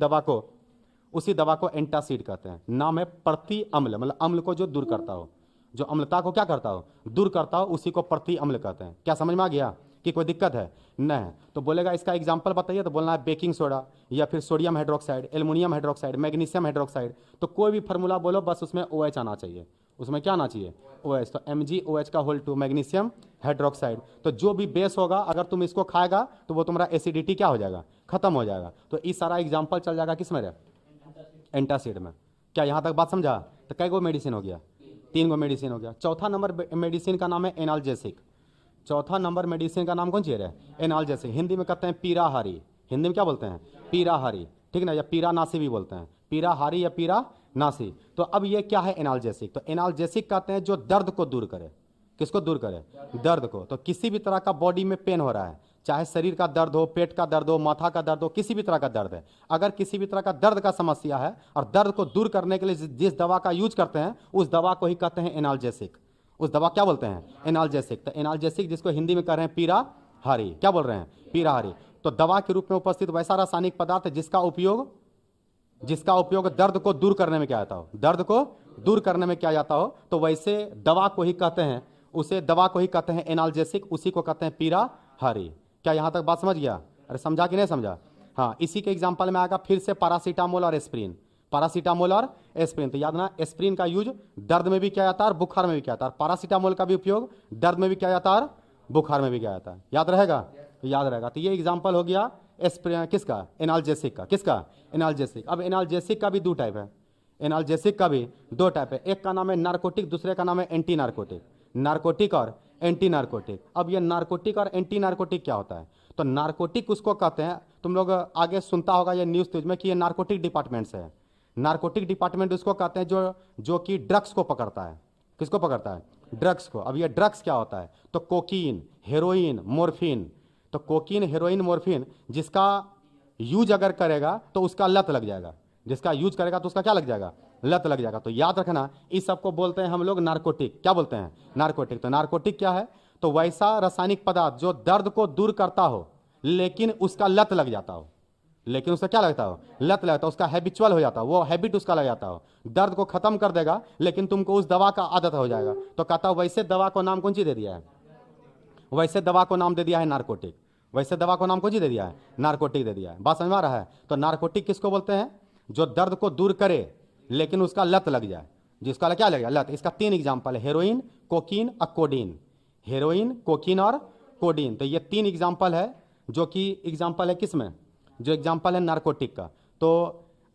दवा को एंटासिड कहते हैं। नाम है प्रति अम्ल, मतलब अम्ल को जो दूर करता हो, जो अम्लता को क्या करता हो, दूर करता हो, उसी को प्रति अम्ल कहते हैं। क्या समझ में आ गया कि कोई दिक्कत है, नहीं? तो बोलेगा इसका एग्जाम्पल बताइए, तो बोलना है बेकिंग सोडा या फिर sodium hydroxide, aluminium hydroxide, magnesium hydroxide. तो कोई भी फार्मूला बोलो बस उसमें OH आना चाहिए, उसमें क्या आना चाहिए, OH। तो MgOH मैग्नीशियम हाइड्रोक्साइड। तो जो भी बेस होगा अगर तुम इसको खाएगा तो वो तुम्हारा एसिडिटी क्या हो जाएगा, खत्म हो जाएगा। तो इस सारा एग्जाम्पल चल जाएगा किस में, एंटासिड में। क्या यहाँ तक बात समझा? तो कई गो मेडिसिन हो गया, 3 गो मेडिसिन हो गया। चौथा नंबर मेडिसिन का नाम है एनाल्जेसिक। चौथा नंबर मेडिसिन का नाम कौन सी है, एनाल्जेसिक। हिंदी में कहते हैं पीराहारी, हिंदी में क्या बोलते हैं, पीराहारी, ठीक ना, या पीरानासी भी बोलते हैं, पीराहारी या पीरानासी। तो अब ये क्या है एनाल्जेसिक, तो एनाल्जेसिक कहते हैं जो दर्द को दूर करे। किसको दूर करे, दर्द को। तो किसी भी तरह का बॉडी में पेन हो रहा है, चाहे शरीर का दर्द हो, पेट का दर्द हो, माथा का दर्द हो, किसी भी तरह का दर्द है, अगर किसी भी तरह का दर्द का समस्या है और दर्द को दूर करने के लिए जिस दवा का यूज करते हैं उस दवा को ही कहते हैं एनाल्जेसिक। उस दवा क्या बोलते हैं, एनाल्जेसिक। तो एनाल्जेसिक जिसको हिंदी में कह रहे हैं पीराहारी, क्या बोल रहे हैं, पीराहारी। तो दवा के रूप में उपस्थित वैसा रासायनिक पदार्थ है जिसका उपयोग दर्द को दूर करने में किया जाता हो, दर्द को दूर करने में किया जाता हो, तो वैसे दवा को ही कहते हैं, उसे दवा को ही कहते हैं एनाल्जेसिक, उसी को कहते हैं पीराहारी। क्या यहाँ तक बात समझ गया? अरे समझा कि नहीं समझा? हाँ, इसी के एग्जाम्पल में आएगा फिर से पैरासीटामोल और एस्प्रिन, पैरासीटामोल और एस्प्रिन। तो याद ना, एस्प्रिन का यूज दर्द में भी किया जाता है और बुखार में भी किया जाता है, पैरासीटामोल का भी उपयोग दर्द में भी किया जाता है और बुखार में भी किया जाता है। याद रहेगा? याद रहेगा। तो ये एग्जाम्पल हो गया एस्प्रिन किसका, एनाल्जेसिक का। किसका, एनाल्जेसिक। अब एनाल्जेसिक का भी 2 टाइप है, एनाल्जेसिक का भी 2 टाइप है। एक का नाम है नार्कोटिक, दूसरे का नाम है एंटी नार्कोटिक। नार्कोटिक और एंटी नार्कोटिक। अब ये नार्कोटिक और एंटी नार्कोटिक क्या होता है? तो नार्कोटिक उसको कहते हैं, तुम लोग आगे सुनता होगा ये न्यूज़ में कि ये नार्कोटिक डिपार्टमेंट से है। नार्कोटिक डिपार्टमेंट उसको कहते हैं जो कि ड्रग्स को पकड़ता है, किसको पकड़ता है? ड्रग्स को। अब ये ड्रग्स क्या होता है? तो कोकीन, हेरोइन, मोर्फिन। तो कोकीन, हेरोइन, मोर्फिन जिसका यूज अगर करेगा तो उसका लत लग जाएगा, जिसका यूज करेगा तो उसका क्या लग जाएगा? लत लग जाएगा। तो याद रखना, इस सबको बोलते हैं हम लोग नारकोटिक। क्या बोलते हैं? नारकोटिक। तो नारकोटिक क्या है? तो वैसा रासायनिक पदार्थ जो दर्द को दूर करता हो लेकिन उसका लत लग जाता हो, लेकिन उसका क्या लगता हो? लत लगता हो, उसका हैबिचुअल हो जाता हो, वो हैबिट उसका लग जाता हो, दर्द को खत्म कर देगा लेकिन तुमको उस दवा का आदत हो जाएगा। तो कहता वैसे दवा को नाम कौन सी दे दिया है? वैसे दवा को नाम दे दिया है नारकोटिक। वैसे दवा को नाम कौन सी दे दिया है? नारकोटिक दे दिया है। बात समझ में आ रहा है? तो नारकोटिक किसको बोलते हैं? जो दर्द को दूर करे लेकिन उसका लत लग जाए, जिसका क्या लगेगा? लत। इसका 3 एग्जाम्पल है, हेरोइन, कोकीन और कोडीन। हेरोइन, कोकीन और कोडीन। तो ये 3 एग्जाम्पल है जो कि एग्जाम्पल है किसमें? जो एग्जाम्पल है नारकोटिक का। तो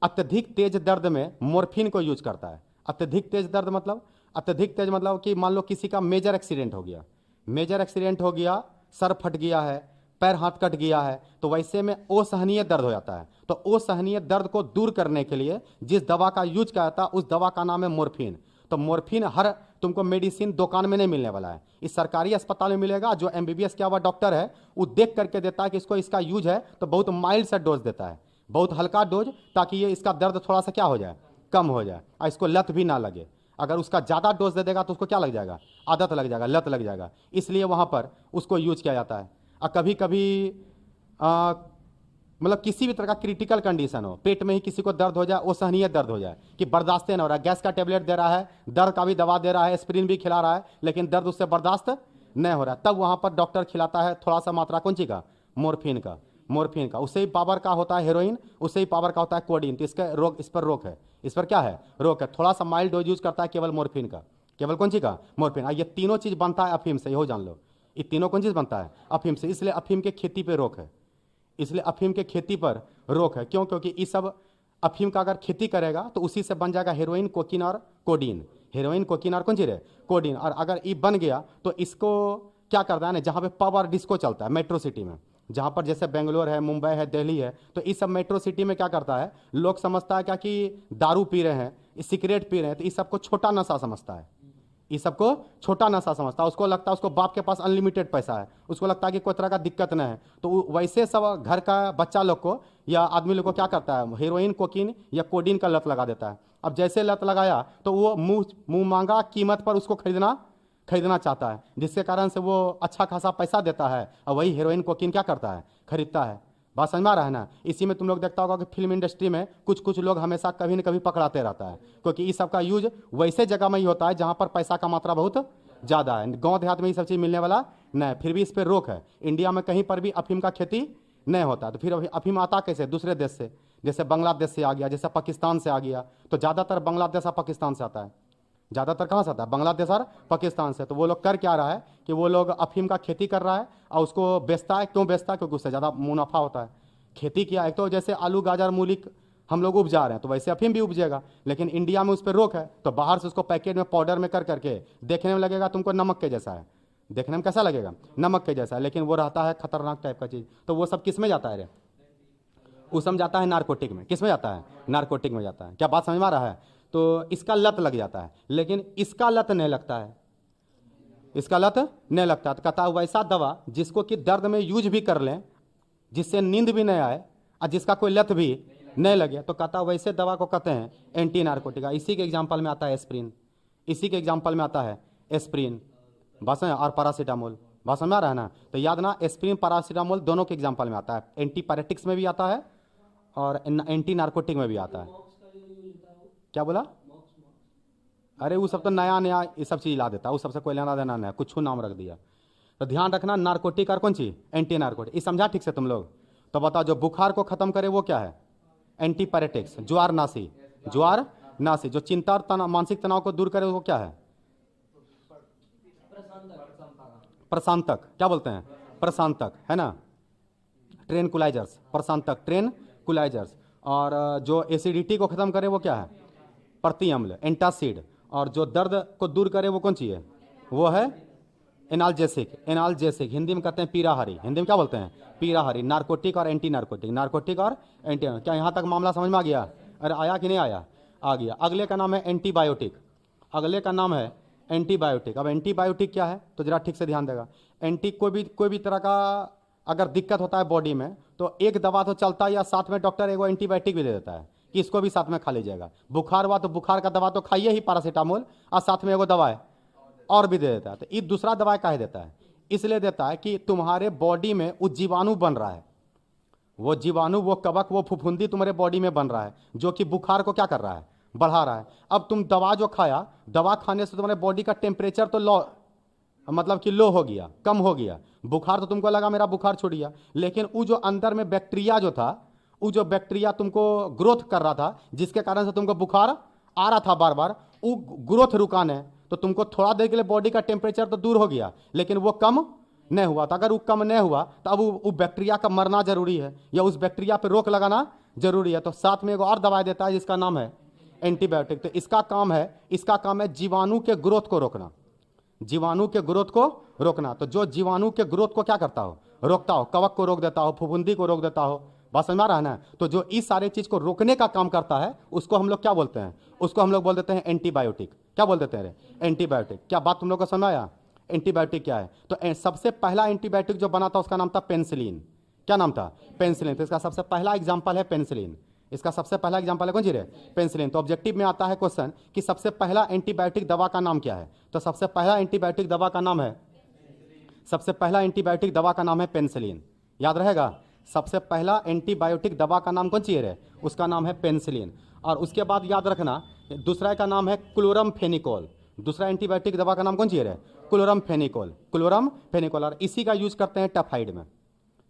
अत्यधिक तेज दर्द में मोर्फिन को यूज करता है। अत्यधिक तेज दर्द मतलब, अत्यधिक तेज मतलब कि मान लो किसी का मेजर एक्सीडेंट हो गया, मेजर एक्सीडेंट हो गया, सर फट गया है, पैर हाथ कट गया है, तो वैसे में असहनीय दर्द हो जाता है। तो असहनीय दर्द को दूर करने के लिए जिस दवा का यूज किया जाता है उस दवा का नाम है मोर्फिन। तो मोर्फिन हर तुमको मेडिसिन दुकान में नहीं मिलने वाला है, इस सरकारी अस्पताल में मिलेगा। जो एमबीबीएस किया हुआ डॉक्टर है वो देख करके देता है कि इसको इसका यूज है, तो बहुत माइल्ड सा डोज देता है, बहुत हल्का डोज, ताकि ये इसका दर्द थोड़ा सा क्या हो जाए? कम हो जाए, और इसको लत भी ना लगे। अगर उसका ज़्यादा डोज दे देगा तो उसको क्या लग जाएगा? आदत लग जाएगा, लत लग जाएगा। इसलिए वहाँ पर उसको यूज किया जाता है। और कभी कभी मतलब किसी भी तरह का क्रिटिकल कंडीशन हो, पेट में ही किसी को दर्द हो जाए, असहनीय दर्द हो जाए कि बर्दाश्त नहीं हो रहा है, गैस का टेबलेट दे रहा है, दर्द का भी दवा दे रहा है, एस्पिरिन भी खिला रहा है, लेकिन दर्द उससे बर्दाश्त नहीं हो रहा है, तब वहाँ पर डॉक्टर खिलाता है थोड़ा सा मात्रा कौन सी का? मोर्फिन का। मोर्फिन का उससे ही पावर का होता है हेरोइन, उससे ही पावर का होता है कोडीन। तो इसका रोक, इस पर रोक है, इस पर क्या है? रोक है। थोड़ा सा माइल्ड डोज यूज करता है केवल मोर्फिन का। केवल कौन सी का? मोर्फिन। ये तीनों चीज़ बनता है अफीम से, यहो जान लो, ये तीनों कौन चीज़ बनता है? अफीम से। इसलिए अफीम के खेती पे रोक है, इसलिए अफीम के खेती पर रोक है। क्यों? क्योंकि इस सब अफीम का अगर खेती करेगा तो उसी से बन जाएगा हेरोइन, कोकीन और कोडीन। हेरोइन, कोकीन और कौन सी रे? कोडीन। और अगर ये बन गया तो इसको क्या करता है ना, जहाँ पे पब और डिस्को चलता है मेट्रो सिटी में, जहाँ पर जैसे बेंगलोर है, मुंबई है, दिल्ली है, तो इस सब मेट्रो सिटी में क्या करता है, लोग समझता है क्या कि दारू पी रहे हैं, सिगरेट पी रहे हैं, तो इस सबको छोटा नशा समझता है, इस सबको छोटा नशा समझता है। उसको लगता है उसको बाप के पास अनलिमिटेड पैसा है, उसको लगता है कि कोई तरह का दिक्कत नहीं है। तो वैसे सब घर का बच्चा लोग को या आदमी लोग को क्या करता है, हेरोइन, कोकीन या कोडीन का लत लगा देता है। अब जैसे लत लगाया तो वो मुंह मांगा कीमत पर उसको खरीदना चाहता है, जिसके कारण से वो अच्छा खासा पैसा देता है, और वही हेरोइन, कोकीन क्या करता है? खरीदता है। बात समझ में आ रहा है ना? इसी में तुम लोग देखता होगा कि फिल्म इंडस्ट्री में कुछ कुछ लोग हमेशा कभी न कभी पकड़ाते रहता है, क्योंकि इस सब का यूज वैसे जगह में ही होता है जहाँ पर पैसा का मात्रा बहुत ज़्यादा है। गांव देहात में ये सब चीज़ मिलने वाला नहीं, फिर भी इस पर रोक है। इंडिया में कहीं पर भी अफीम का खेती नहीं होता। तो फिर अफीम आता कैसे? दूसरे देश से, जैसे बांग्लादेश से आ गया, जैसे पाकिस्तान से आ गया। तो ज़्यादातर बांग्लादेश और पाकिस्तान से आता है, ज़्यादातर कहाँ से आता है? बांग्लादेश और पाकिस्तान से। तो वो लोग कर क्या रहा है कि वो लोग अफीम का खेती कर रहा है और उसको बेचता है। क्यों बेचता है? क्योंकि उससे ज़्यादा मुनाफा होता है। खेती किया, एक तो जैसे आलू, गाजर, मूली हम लोग उपजा रहे हैं, तो वैसे अफीम भी उपजेगा, लेकिन इंडिया में उस पर रोक है। तो बाहर से उसको पैकेट में, पाउडर में कर करके देखने में लगेगा तुमको नमक के जैसा है, देखने में कैसा लगेगा? नमक के जैसा है, लेकिन वो रहता है खतरनाक टाइप का चीज़। तो वो सब किस में जाता है रे? वो सब जाता है नारकोटिक में। किस में जाता है? नारकोटिक में जाता है। क्या बात समझ में आ रहा है? तो इसका लत लग जाता है, लेकिन इसका लत नहीं लगता है, इसका लत नहीं लगता। तो कहता है वैसा दवा जिसको कि दर्द में यूज भी कर लें, जिससे नींद भी नहीं आए और जिसका कोई लत भी नहीं लगे, तो कहता है वैसे दवा को कहते हैं एंटी नारकोटिका। इसी के एग्जाम्पल में आता है एस्प्रिन, इसी के एग्जाम्पल में आता है एस्प्रिन, बस है, और पैरासीटामोल। बात समझ में आ रहा है ना? तो याद ना, एस्प्रिन, पैरासीटामोल दोनों के एग्जाम्पल में आता है। एंटीपायरेटिक्स में भी आता है और एंटी नारकोटिक में भी आता है। क्या बोला? अरे वो सब तो नया नया ये सब चीज़ ला देता है, उस सबसे कोई लेना देना नहीं, कुछ नाम रख दिया। तो ध्यान रखना, नारकोटिक और कौन सी? Anti narcotic. ये समझा ठीक से तुम लोग? तो बताओ, जो बुखार को खत्म करे वो क्या है? एंटीपायरेटिक्स। ज्वारनाशी, ज्वारनाशी। जो चिंता और तनाव, मानसिक तनाव को दूर करे वो क्या है? प्रशांतक। क्या बोलते हैं? प्रशांतक, है ना? ट्रेनकुलाइजर्स, प्रशांतक, ट्रेनकुलाइजर्स। और जो एसिडिटी को खत्म करे वो क्या है? प्रति अम्ल, एंटासिड। और जो दर्द को दूर करे वो कौन सी है? वो है एनाल्जेसिक। एनाल्जेसिक हिंदी में कहते हैं पीराहारी। हिंदी में क्या बोलते हैं? पीराहारी। नारकोटिक और एंटी नारकोटिक, नारकोटिक और एंटी। क्या यहाँ तक मामला समझ में आ गया? अरे आया कि नहीं आया? आ गया। अगले का नाम है एंटीबायोटिक। अगले का नाम है एंटीबायोटिक। अब एंटीबायोटिक क्या है तो जरा ठीक से ध्यान देगा। कोई भी तरह का अगर दिक्कत होता है बॉडी में तो एक दवा तो चलता है, या साथ में डॉक्टर एगो एंटीबायोटिक भी दे देता है कि इसको भी साथ में खा लीजिएगा। बुखार हुआ तो बुखार का दवा तो खाइए ही, पैरासीटामोल, और साथ में एगो दवा है और भी दे देता है। तो ये दूसरा दवा काहे देता है? इसलिए देता है कि तुम्हारे बॉडी में वो जीवाणु बन रहा है, वो जीवाणु, वो कवक, वो फफूंदी तुम्हारे बॉडी में बन रहा है, जो कि बुखार को क्या कर रहा है? बढ़ा रहा है। अब तुम दवा जो खाया, दवा खाने से तुम्हारे बॉडी का टेम्परेचर तो लो, मतलब कि लो हो गया, कम हो गया। बुखार तो तुमको लगा मेरा बुखार छूट गया, लेकिन वो जो अंदर में बैक्टीरिया जो था, वो जो बैक्टीरिया तुमको ग्रोथ कर रहा था, जिसके कारण से तुमको बुखार आ रहा था बार बार, वो ग्रोथ रुकाने, तो तुमको थोड़ा देर के लिए बॉडी का टेम्परेचर तो दूर हो गया, लेकिन वो कम नहीं हुआ। तो अगर वो कम नहीं हुआ तो अब वो बैक्टीरिया का मरना जरूरी है, या उस बैक्टीरिया पर रोक लगाना जरूरी है। तो साथ में एक और दवाई देता है जिसका नाम है एंटीबायोटिक। तो इसका काम है जीवाणु के ग्रोथ को रोकना, जीवाणु के ग्रोथ को रोकना। तो जो जीवाणु के ग्रोथ को क्या करता हो? रोकता हो, कवक को रोक देता हो, फफूंदी को रोक देता हो। बात समझ में आ रहा है ना? तो जो इस सारे चीज को रोकने का काम करता है उसको हम लोग क्या बोलते हैं? उसको हम लोग बोल देते हैं एंटीबायोटिक। क्या बोल देते हैं? एंटीबायोटिक। क्या बात तुम लोग को समझ आया? एंटीबायोटिक क्या है? तो सबसे पहला एंटीबायोटिक जो बना था उसका नाम था पेनिसिलिन। क्या नाम था? पेनिसिलिन। तो इसका सबसे पहला एग्जाम्पल है पेनिसिलिन। इसका सबसे पहला एग्जाम्पल है कौन सी रे? पेनिसिलिन। तो ऑब्जेक्टिव में आता है क्वेश्चन कि सबसे पहला एंटीबायोटिक दवा का नाम क्या है? तो सबसे पहला एंटीबायोटिक दवा का नाम है, सबसे पहला एंटीबायोटिक दवा का नाम है पेनिसिलिन। याद रहेगा, सबसे पहला एंटीबायोटिक दवा का नाम कौन सी है? उसका नाम है पेनिसिलिन। और उसके बाद याद रखना दूसरा का नाम है क्लोरमफेनिकोल। दूसरा एंटीबायोटिक दवा का नाम कौन सी है? क्लोरमफेनिकोल। क्लोरमफेनिकोल। और इसी का यूज करते हैं टाइफाइड में।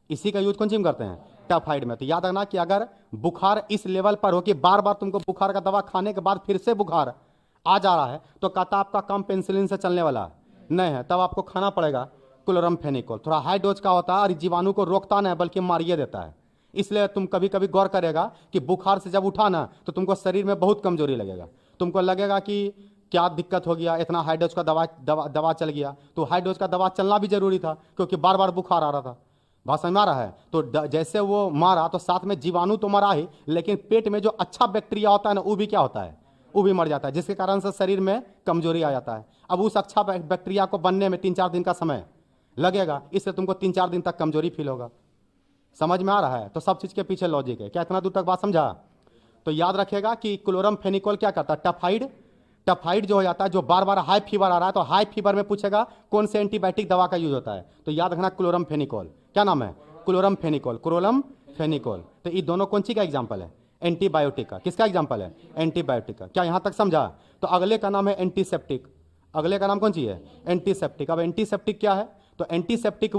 इसी का यूज कौन सी में करते हैं? टाइफाइड में। तो याद रखना कि अगर बुखार इस लेवल पर हो कि बार बार तुमको बुखार का दवा खाने के बाद फिर से बुखार आ जा रहा है, तो कहता आपका काम पेनिसिलिन से चलने वाला नहीं है, तब आपको खाना पड़ेगा क्लोरमफेनिकोल। थोड़ा हाई डोज का होता है और जीवाणु को रोकता नहीं बल्कि मारिए देता है। इसलिए तुम कभी कभी गौर करेगा कि बुखार से जब उठा ना तो तुमको शरीर में बहुत कमजोरी लगेगा, तुमको लगेगा कि क्या दिक्कत हो गया, इतना हाई डोज का दवा चल गया। तो हाई डोज का दवा चलना भी जरूरी था क्योंकि बार बार बुखार आ रहा था। बात समझ में आ रहा है? तो जैसे वो मारा तो साथ में जीवाणु तो मरा ही, लेकिन पेट में जो अच्छा बैक्टीरिया होता है ना वो भी क्या होता है? वो भी मर जाता है, जिसके कारण से शरीर में कमजोरी आ जाता है। अब उस अच्छा बैक्टीरिया को बनने में 3-4 दिन का समय लगेगा, इससे तुमको 3-4 दिन तक कमजोरी फील होगा। समझ में आ रहा है? तो सब चीज के पीछे लॉजिक है। क्या इतना दूर तक बात समझा? तो याद रखेगा कि क्लोरमफेनिकोल क्या करता है? टाइफाइड जो हो जाता है, जो बार बार हाई फीवर आ रहा है, तो हाई फीवर में पूछेगा कौन से एंटीबायोटिक दवा का यूज होता है, तो याद रखना क्लोरमफेनिकोल। क्या नाम है? क्लोरमफेनिकोल। तो ये दोनों कौन सी का एग्जाम्पल है? एंटीबायोटिक का। किसका एग्जाम्पल है? एंटीबायोटिक का। क्या यहां तक समझा? तो अगले का नाम है एंटीसेप्टिक। अगले का नाम कौन सी है? एंटीसेप्टिक। अब एंटीसेप्टिक क्या है? तो एंटीसेप्टिक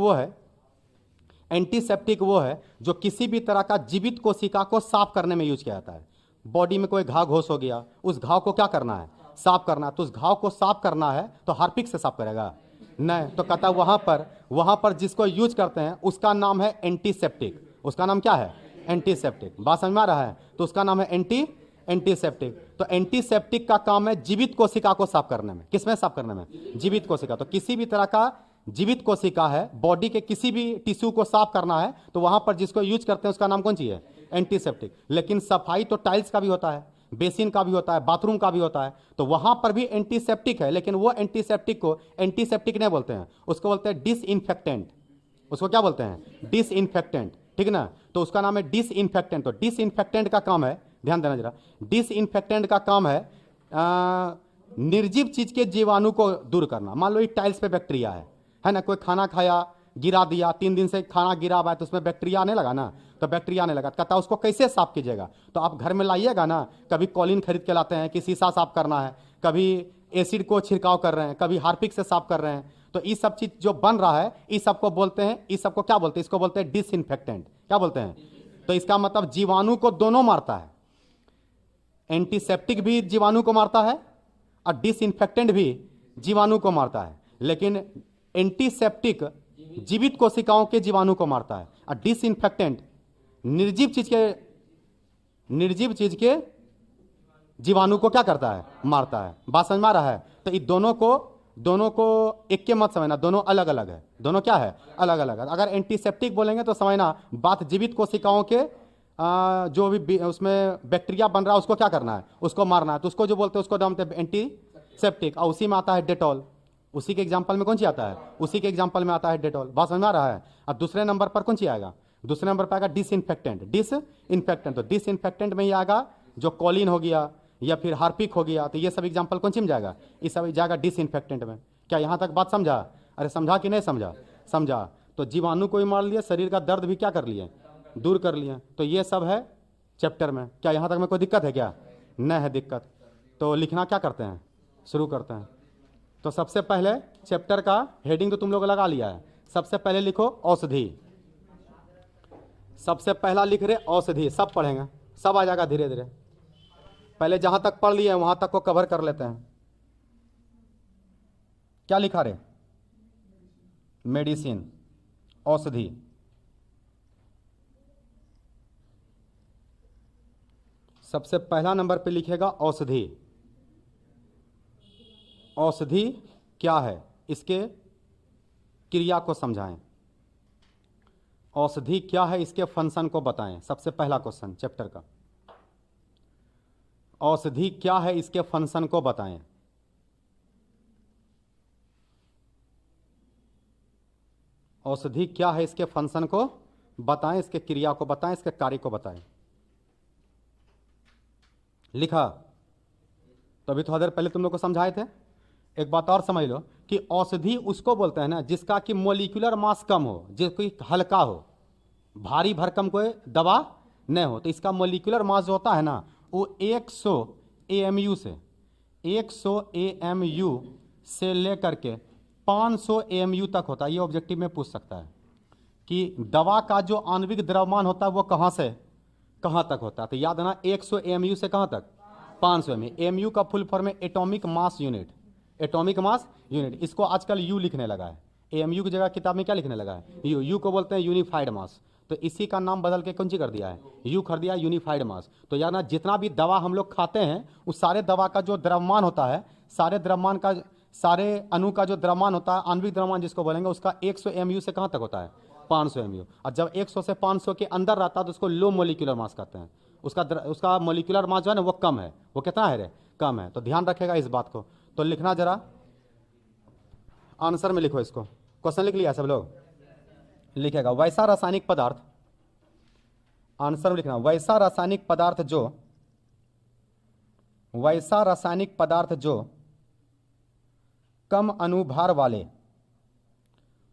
वो है जो किसी भी तरह का जीवित कोशिका को साफ करने में यूज किया जाता है। बॉडी में कोई घाव घोष हो गया, उस घाव को क्या करना है? साफ करना है। तो उस घाव को साफ करना है तो हार्पिक से साफ करेगा नहीं, तो कहता वहां पर जिसको यूज करते हैं उसका नाम है एंटीसेप्टिक। उसका नाम क्या है? एंटीसेप्टिक। बात समझ में आ रहा है? तो उसका नाम है एंटीसेप्टिक। तो एंटीसेप्टिक का काम है जीवित कोशिका को साफ करने में। किसमें साफ करने में? जीवित कोशिका। तो किसी भी तरह का जीवित कोशिका है, बॉडी के किसी भी टिश्यू को साफ करना है तो वहां पर जिसको यूज करते हैं उसका नाम कौन सी है? एंटीसेप्टिक। लेकिन सफाई तो टाइल्स का भी होता है, बेसिन का भी होता है, बाथरूम का भी होता है, तो वहां पर भी एंटीसेप्टिक है, लेकिन वो एंटीसेप्टिक को एंटीसेप्टिक नहीं बोलते हैं, उसको बोलते हैं डिसइंफेक्टेंट। उसको क्या बोलते हैं? डिसइंफेक्टेंट। ठीक ना? तो उसका नाम है डिसइंफेक्टेंट। तो डिसइंफेक्टेंट का काम है, ध्यान देना जरा, डिसइंफेक्टेंट का काम है निर्जीव चीज के जीवाणु को दूर करना। मान लो ये टाइल्स पे बैक्टीरिया है ना, कोई खाना खाया, गिरा दिया, 3 दिन से खाना गिरा हुआ है तो उसमें बैक्टीरिया आने लगा ना, तो बैक्टीरिया आने लगा, कहता है उसको कैसे साफ कीजिएगा? तो आप घर में लाइएगा ना, कभी कॉलिन खरीद के लाते हैं कि शीशा साफ करना है, कभी एसिड को छिड़काव कर रहे हैं, कभी हार्पिक से साफ कर रहे हैं। तो ये सब चीज जो बन रहा है इस सबको बोलते हैं, इस सबको क्या बोलते हैं? इसको बोलते हैं डिसइंफेक्टेंट। क्या बोलते हैं? तो इसका मतलब जीवाणु को दोनों मारता है। एंटीसेप्टिक भी जीवाणु को मारता है और डिसइंफेक्टेंट भी जीवाणु को मारता है, लेकिन एंटीसेप्टिक जीवित कोशिकाओं के जीवाणु को मारता है और डिसइंफेक्टेंट निर्जीव चीज के जीवाणु को क्या करता है? मारता है। बात समझ में आ रहा है? तो ये दोनों को एक के मत समझना, दोनों अलग अलग है। दोनों क्या है? अलग अलग है। अगर एंटीसेप्टिक बोलेंगे तो समझना बात जीवित कोशिकाओं के जो भी उसमें बैक्टीरिया बन रहा है उसको क्या करना है? उसको मारना है। तो उसको जो बोलते हैं उसको नाम एंटी सेप्टिक, और उसी में आता है डेटॉल। उसी के एग्जाम्पल में कौन सी आता है? उसी के एग्जाम्पल में आता है डेटॉल। बात समझ में आ रहा है? और दूसरे नंबर पर कौन सी आएगा? दूसरे नंबर पर आएगा डिसइंफेक्टेंट। डिसइंफेक्टेंट, तो डिसइंफेक्टेंट में ही आएगा जो कॉलिन हो गया या फिर हार्पिक हो गया, तो ये सब एग्जाम्पल कौन सी में जाएगा? ये सब जाएगा डिसइंफेक्टेंट में। क्या यहाँ तक बात समझा? अरे समझा कि नहीं समझा? समझा। तो जीवाणु को भी मार लिए, शरीर का दर्द भी क्या कर लिए? दूर कर लिए। तो ये सब है चैप्टर में। क्या यहाँ तक में कोई दिक्कत है क्या? नहीं है दिक्कत। तो लिखना क्या करते हैं? शुरू करते हैं। तो सबसे पहले चैप्टर का हेडिंग तो तुम लोग लगा लिया है। सबसे पहले लिखो औषधि। सबसे पहला लिख रहे औषधि, सब पढ़ेंगे, सब आ जाएगा धीरे धीरे। पहले जहां तक पढ़ लिए वहां तक को कवर कर लेते हैं। क्या लिखा रे? मेडिसिन, औषधि। सबसे पहला नंबर पे लिखेगा औषधि। औषधि क्या है, इसके क्रिया को समझाएं। औषधि क्या है, इसके फंक्शन को बताएं। सबसे पहला क्वेश्चन चैप्टर का, औषधि क्या है, इसके फंक्शन को बताएं। औषधि क्या है, इसके फंक्शन को बताएं, इसके क्रिया को बताएं, इसके कार्य को बताएं। लिखा? तो अभी थोड़ा देर पहले तुम लोग को समझाए थे। एक बात और समझ लो कि औषधि उसको बोलते हैं ना जिसका कि मोलिकुलर मास कम हो, जो कोई हल्का हो, भारी भरकम कोई दवा नहीं हो। तो इसका मोलिकुलर मास जो होता है ना वो 100 AMU से 100 AMU से लेकर के 500 AMU तक होता है। ये ऑब्जेक्टिव में पूछ सकता है कि दवा का जो आणविक द्रव्यमान होता है वो कहाँ से कहाँ तक होता है। तो याद रखना 100 AMU से कहाँ तक? 500 में। AMU का फुल फॉर्म है atomic mass unit. Atomic mass unit, इसको आजकल यू लिखने लगा है। AMU की जगह किताब में क्या लिखने लगा है? यू को बोलते हैं यूनिफाइड मास। तो इसी का नाम बदल के कौन सी कर दिया है? यू कर दिया, यूनिफाइड मास। तो यार ना जितना भी दवा हम लोग खाते हैं उस सारे दवा का जो द्रव्यमान होता है, सारे द्रव्यमान का, सारे अणु का जो द्रव्यमान होता है, आणविक द्रव्यमान जिसको बोलेंगे, उसका 100 AMU से कहाँ तक होता है? 500 AMU। और जब 100 से 500 के अंदर रहता है तो उसको लो मोलिकुलर मास कहते हैं। उसका मोलिकुलर मास जो है ना वो कम है। वो कितना है रे? कम है। तो ध्यान रखेगा इस बात को। तो लिखना जरा, आंसर में लिखो इसको। क्वेश्चन लिख लिया सब लोग? लिखेगा वैसा रासायनिक पदार्थ, आंसर में लिखना वैसा रासायनिक पदार्थ जो, वैसा रासायनिक पदार्थ जो कम अनुभार वाले,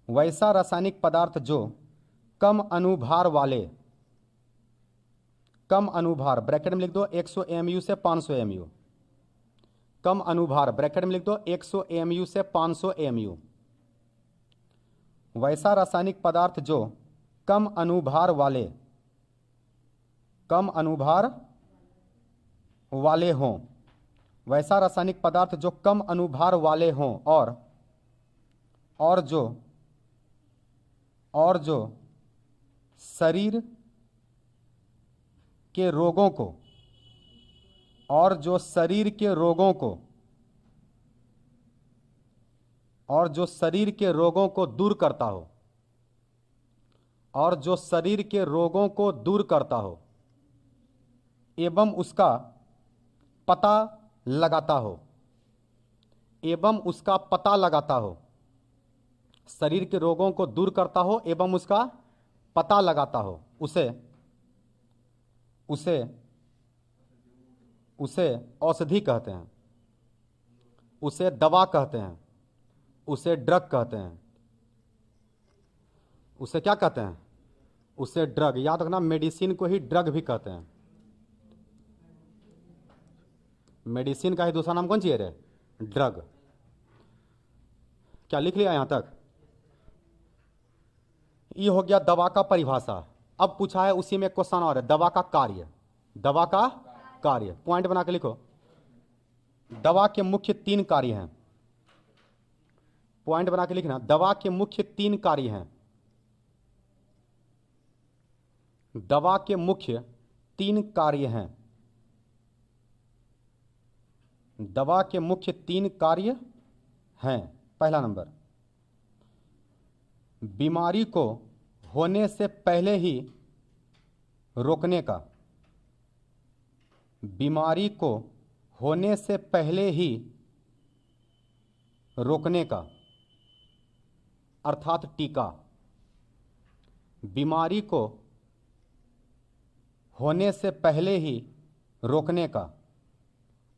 वैसा रासायनिक पदार्थ जो कम अनुभार वाले, कम अनुभार ब्रैकेट में लिख दो 100 AMU से 500 AMU, कम अनुभार ब्रैकेट में लिख दो 100 AMU से 500 AMU। वैसा रासायनिक पदार्थ जो कम अनुभार वाले, कम अनुभार वाले हों, वैसा रासायनिक पदार्थ जो कम अनुभार वाले हों और जो शरीर के रोगों को, और जो शरीर के रोगों को, और जो शरीर के रोगों को दूर करता हो, और जो शरीर के रोगों को दूर करता हो एवं उसका पता लगाता हो, एवं उसका पता लगाता हो, शरीर के रोगों को दूर करता हो एवं उसका पता लगाता हो, उसे उसे उसे औषधि कहते हैं, उसे दवा कहते हैं, उसे ड्रग कहते हैं। उसे क्या कहते हैं? उसे ड्रग। याद रखना मेडिसिन को ही ड्रग भी कहते हैं। मेडिसिन का ही दूसरा नाम कौन सी है रे? ड्रग। क्या लिख लिया यहां तक? ये हो गया दवा का परिभाषा। अब पूछा है उसी में क्वेश्चन और है, दवा का कार्य। दवा का कार्य पॉइंट बना के लिखो। दवा के मुख्य 3 कार्य हैं। पॉइंट बना के लिखना, दवा के मुख्य 3 कार्य हैं। दवा के मुख्य 3 कार्य हैं। दवा के मुख्य 3 कार्य हैं। पहला नंबर, बीमारी को होने से पहले ही रोकने का, बीमारी को होने से पहले ही रोकने का अर्थात टीका, बीमारी को होने से पहले ही रोकने का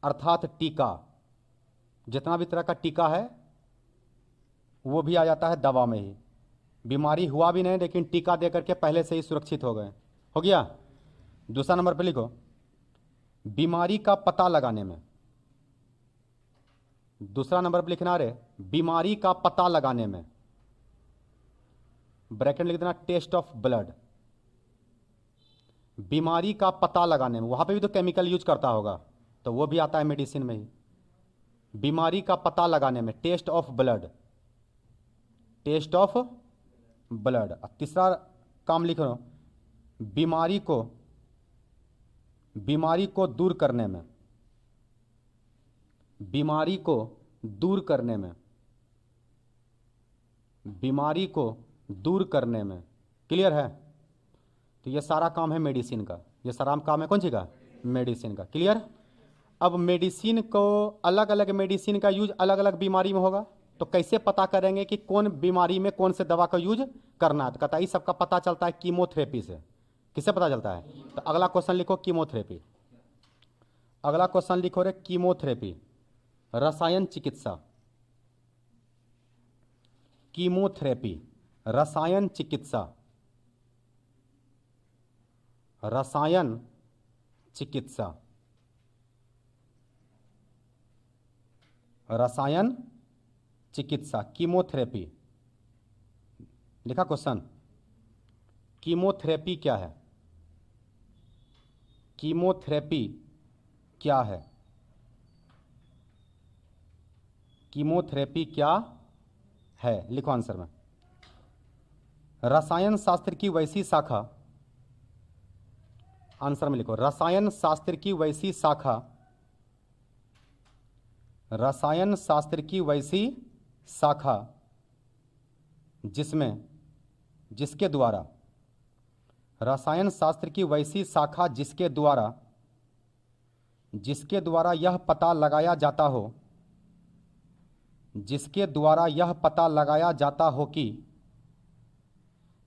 अर्थात टीका। जितना भी तरह का टीका है वो भी आ जाता है दवा में ही। बीमारी हुआ भी नहीं लेकिन टीका दे करके पहले से ही सुरक्षित हो गए। हो गया। दूसरा नंबर पे लिखो, बीमारी का पता लगाने में। दूसरा नंबर पे लिखना रे, बीमारी का पता लगाने में, ब्रैकेट लिख देना, टेस्ट ऑफ ब्लड। बीमारी का पता लगाने में, वहां पे भी तो केमिकल यूज करता होगा, तो वो भी आता है मेडिसिन में ही। बीमारी का पता लगाने में, test of blood, test of blood. तीसरा काम लिख लो, बीमारी को दूर करने में, बीमारी को दूर करने में, बीमारी को दूर करने में। क्लियर है। तो ये सारा काम है मेडिसिन का, ये सारा काम है कौन सी का, मेडिसिन का। क्लियर। अब मेडिसिन को, अलग अलग मेडिसिन का यूज अलग अलग बीमारी में होगा, तो कैसे पता करेंगे कि कौन बीमारी में कौन से दवा का यूज करना है। तो कहता है सबका पता चलता है कीमोथेरेपी से। किससे पता चलता है। तो अगला क्वेश्चन लिखो कीमोथेरेपी। अगला क्वेश्चन लिखो रे कीमोथेरेपी, रसायन चिकित्सा। कीमोथेरेपी, रसायन चिकित्सा, रसायन चिकित्सा, रसायन चिकित्सा, कीमोथेरेपी। लिखा क्वेश्चन, कीमोथेरेपी क्या है, कीमोथेरेपी क्या है, कीमोथेरेपी क्या है। लिखो आंसर में, रसायन शास्त्र की वैसी शाखा, आंसर में लिखो, रसायन शास्त्र की वैसी शाखा, रसायन शास्त्र की वैसी शाखा जिसमें, जिसके द्वारा, रसायन शास्त्र की वैसी शाखा जिसके द्वारा, जिसके द्वारा यह पता लगाया जाता हो, जिसके द्वारा यह पता लगाया जाता हो कि,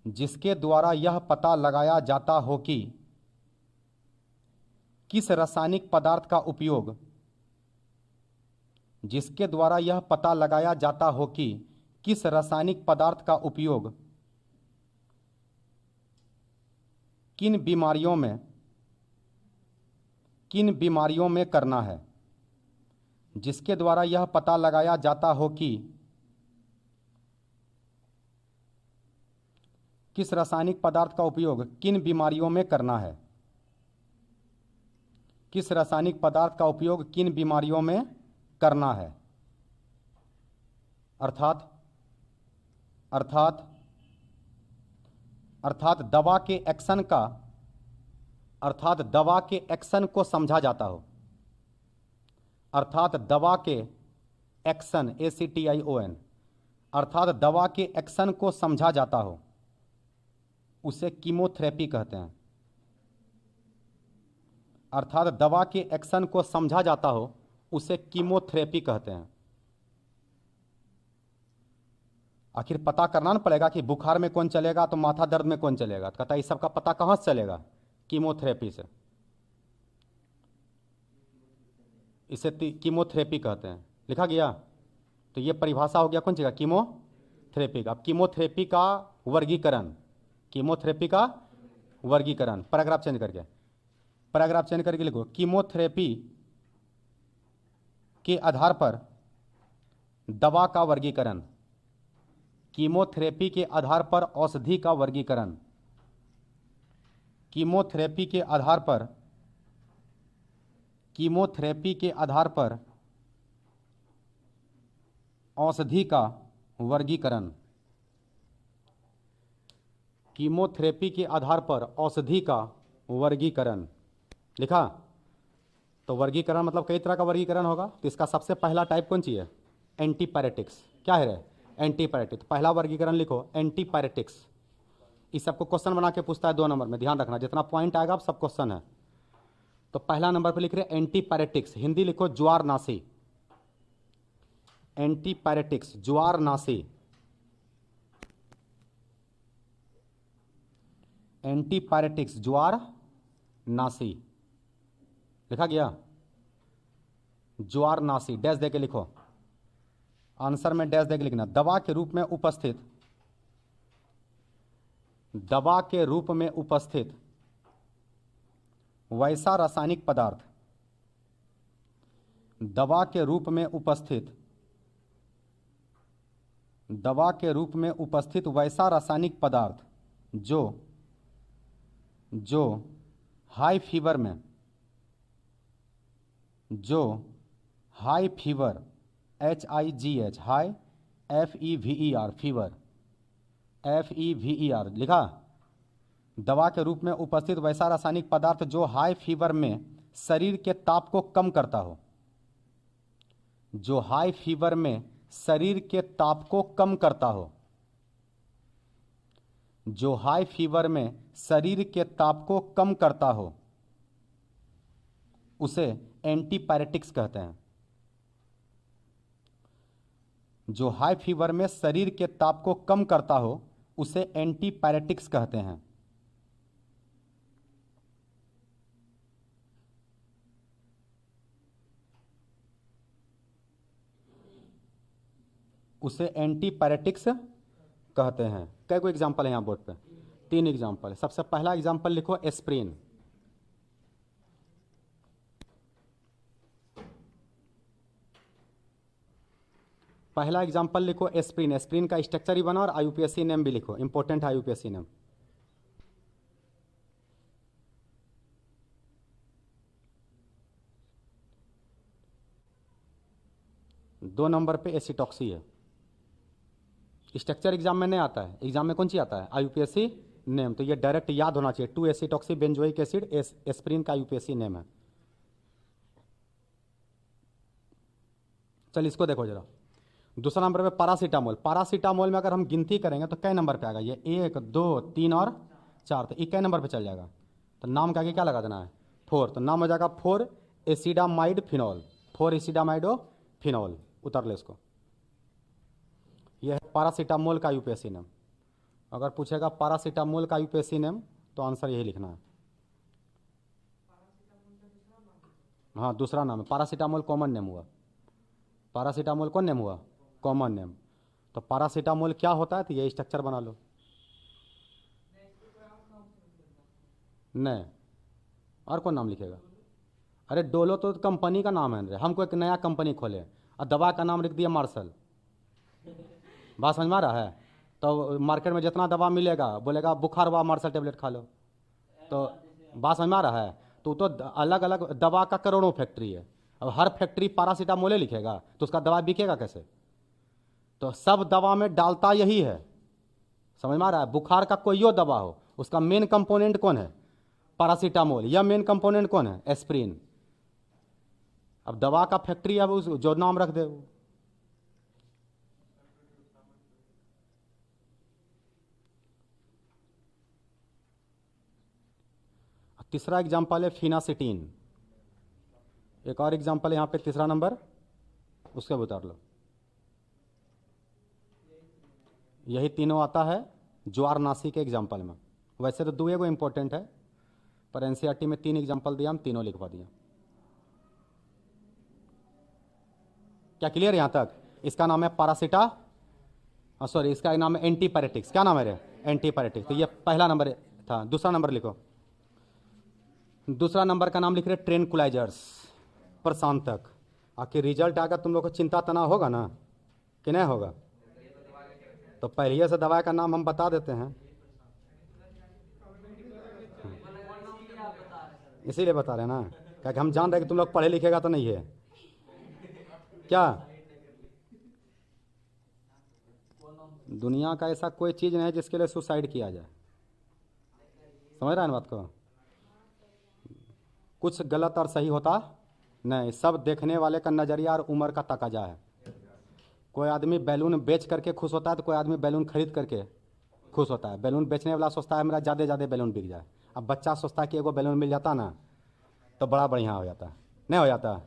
जिसके द्वारा यह पता लगाया जाता हो कि किस रासायनिक पदार्थ का उपयोग, जिसके द्वारा यह पता लगाया जाता हो कि किस रासायनिक पदार्थ का उपयोग किन बीमारियों में, किन बीमारियों में करना है, जिसके द्वारा यह पता लगाया जाता हो कि किस रासायनिक पदार्थ का उपयोग किन बीमारियों में करना है, किस रासायनिक पदार्थ का उपयोग किन बीमारियों में करना है। अर्थात अर्थात अर्थात दवा के एक्शन का, अर्थात दवा के एक्शन को समझा जाता हो, अर्थात दवा के एक्शन, ACTION, अर्थात दवा के एक्शन को समझा जाता हो, उसे कीमोथेरेपी कहते हैं। अर्थात दवा के एक्शन को समझा जाता हो उसे कीमोथेरेपी कहते हैं। आखिर पता करना ना पड़ेगा कि बुखार में कौन चलेगा तो माथा दर्द में कौन चलेगा। तो कहता है इस सब का पता कहाँ से चलेगा, कीमोथेरेपी से। इसे कीमोथेरेपी कहते हैं। लिखा गया। तो ये परिभाषा हो गया कौन सी का, कीमोथेरेपी का। अब कीमोथेरेपी का वर्गीकरण, कीमोथेरेपी का वर्गीकरण, पैराग्राफ चेंज करके, पैराग्राफ चेंज करके लिखो, कीमोथेरेपी के आधार पर दवा का वर्गीकरण, कीमोथेरेपी के आधार पर औषधि का वर्गीकरण, कीमोथेरेपी के आधार पर, कीमोथेरेपी के आधार पर औषधि का वर्गीकरण, कीमोथेरेपी के आधार पर औषधि का वर्गीकरण। लिखा। तो वर्गीकरण मतलब कई तरह का वर्गीकरण होगा। तो इसका सबसे पहला टाइप कौन सी है, एंटीपायरेटिक्स। क्या है रे, एंटीपायरेटिक। तो पहला वर्गीकरण लिखो एंटीपायरेटिक्स। इस सबको क्वेश्चन बना के पूछता है 2 नंबर में, ध्यान रखना, जितना पॉइंट आएगा सब क्वेश्चन है। तो पहला नंबर पे लिख रहे एंटीपायरेटिक्स, हिंदी लिखो ज्वारनाशी। एंटीपायरेटिक्स ज्वारनाशी, एंटीपायरेटिक्स ज्वारनाशी लिखा गया, ज्वारनाशी डैश देके लिखो, आंसर में डैश देके लिखना। दवा के रूप में उपस्थित, दवा के रूप में उपस्थित वैसा रासायनिक पदार्थ, दवा के रूप में उपस्थित, दवा के रूप में उपस्थित वैसा रासायनिक पदार्थ जो हाई फीवर में, जो high fever HIGH high FEVER fever, FEVER लिखा, दवा के रूप में उपस्थित वैसा रासायनिक पदार्थ जो हाई फीवर में शरीर के ताप को कम करता हो, जो हाई फीवर में शरीर के ताप को कम करता हो, जो हाई फीवर में शरीर के ताप को कम करता हो, उसे एंटीपायरेटिक्स कहते हैं। जो हाई फीवर में शरीर के ताप को कम करता हो उसे एंटीपायरेटिक्स कहते हैं। उसे एंटीपायरेटिक्स कहते हैं। कई को एग्जाम्पल है यहाँ बोर्ड पे, 3 एग्जाम्पल है। सबसे पहला एग्जाम्पल लिखो एस्प्रिन, पहला एग्जाम्पल लिखो एस्प्रिन। एस्प्रिन का स्ट्रक्चर ही बना और IUPAC नेम भी लिखो, इंपॉर्टेंट है IUPAC नेम। दो नंबर पे एसिटॉक्सी है। स्ट्रक्चर एग्जाम में नहीं आता है, एग्जाम में कौन सी आता है? IUPAC name. तो ये डायरेक्ट याद होना चाहिए, 2 एसिटॉक्सी बेंजोइक एसिड, एस्प्रिन का IUPAC नेम है। चल इसको देखो जरा। दूसरा नंबर पे पैरासीटामोल। पैरासीटामोल में अगर हम गिनती करेंगे तो कई नंबर पे आएगा? ये 1 2 3 और 4, तो ये कई नंबर पे चल जाएगा? तो नाम का आगे क्या लगा देना है? 4। तो नाम हो जाएगा 4 एसिडामाइड फिनॉल, 4 एसिडामाइडो फिनॉल। उतर ले इसको। यह है पैरासीटामोल का IUPAC नेम। अगर पूछेगा पैरासीटामोल का IUPAC नेम तो आंसर यही लिखना है। हाँ दूसरा नाम है, पैरासीटामोल कॉमन नेम हुआ। पैरासीटामोल कौन नेम हुआ? Common name. तो पैरासीटामोल क्या होता है? तो ये स्ट्रक्चर बना लो। नहीं, और कौन नाम लिखेगा? अरे डोलो तो कंपनी का नाम है, हमको एक नया कंपनी खोले और दवा का नाम लिख दिया मार्शल। बात समझ में आ रहा है? तो मार्केट में जितना दवा मिलेगा बोलेगा बुखार हुआ मार्शल टेबलेट खा लो। तो बात समझ में आ रहा है? तो अलग अलग दवा का करोड़ों फैक्ट्री है, अब हर फैक्ट्री पैरासीटामोल लिखेगा तो उसका दवा बिकेगा कैसे? तो सब दवा में डालता यही है, समझ में आ रहा है? बुखार का कोई यो दवा हो, उसका मेन कंपोनेंट कौन है? पैरासीटामोल। या मेन कंपोनेंट कौन है? एस्प्रिन। अब दवा का फैक्ट्री, अब उस जो नाम रख दे वो। तीसरा एग्जाम्पल है फिनासिटीन। एक और एग्जाम्पल है यहाँ पे, तीसरा नंबर, उसके उतार लो। यही तीनों आता है ज्वारनाशी के एग्जाम्पल में। वैसे तो 2 एगो इंपॉर्टेंट है, पर NCERT में 3 एग्जाम्पल दिया, हम तीनों लिखवा दिया। क्या क्लियर है यहाँ तक? इसका नाम है पैरासीटा, सॉरी इसका नाम है एंटीपायरेटिक्स। क्या नाम है रे? एंटीपायरेटिक्स। तो ये पहला नंबर था। दूसरा नंबर लिखो। दूसरा नंबर का नाम लिख रहे ट्रेनकुलाइजर्स, प्रशांतक। आखिर रिजल्ट आकर तुम लोग को चिंता तनाव होगा ना कि नहीं होगा? तो पहले से दवा का नाम हम बता देते हैं, इसीलिए बता रहे हैं ना, क्योंकि हम जान रहे कि तुम लोग पढ़े लिखेगा तो नहीं है क्या? दुनिया का ऐसा कोई चीज़ नहीं है जिसके लिए सुसाइड किया जाए। समझ रहा है ना बात को? कुछ गलत और सही होता नहीं, सब देखने वाले का नज़रिया और उम्र का तकाजा है। कोई आदमी बैलून बेच करके खुश होता है तो कोई आदमी बैलून खरीद करके खुश होता है। बैलून बेचने वाला सोचता है मेरा ज़्यादा बैलून बिक जाए। अब बच्चा सोचता है कि एगो बैलून मिल जाता ना तो बड़ा बढ़िया हो जाता, नहीं हो जाता?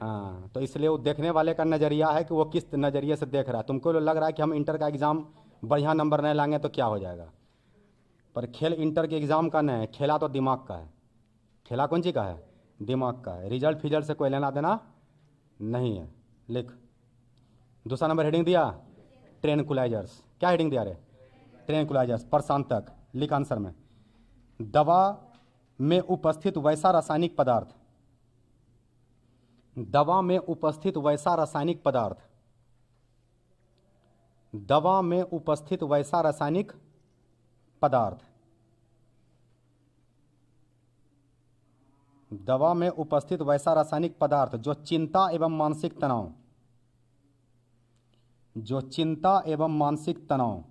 हाँ, तो इसलिए वो देखने वाले का नज़रिया है कि वो किस नज़रिए से देख रहा है। तुमको लग रहा है कि हम इंटर का एग्ज़ाम बढ़िया नंबर नहीं लाएंगे तो क्या हो जाएगा, पर खेल इंटर के एग्ज़ाम का नहीं है, खेला तो दिमाग का है। खेला कौन सी का है? दिमाग का है। रिजल्ट फिजल्ट से कोई लेना देना नहीं है। लिख, दूसरा नंबर हेडिंग दिया ट्रेनकुलाइजर्स। क्या हेडिंग दिया रे? ट्रेनकुलाइजर्स। प्रशांतक, लिख आंसर में, दवा में उपस्थित वैसा रासायनिक पदार्थ, दवा में उपस्थित वैसा रासायनिक पदार्थ, दवा में उपस्थित वैसा रासायनिक पदार्थ, दवा में उपस्थित वैसा रासायनिक पदार्थ जो चिंता एवं मानसिक तनाव, जो चिंता एवं मानसिक तनाव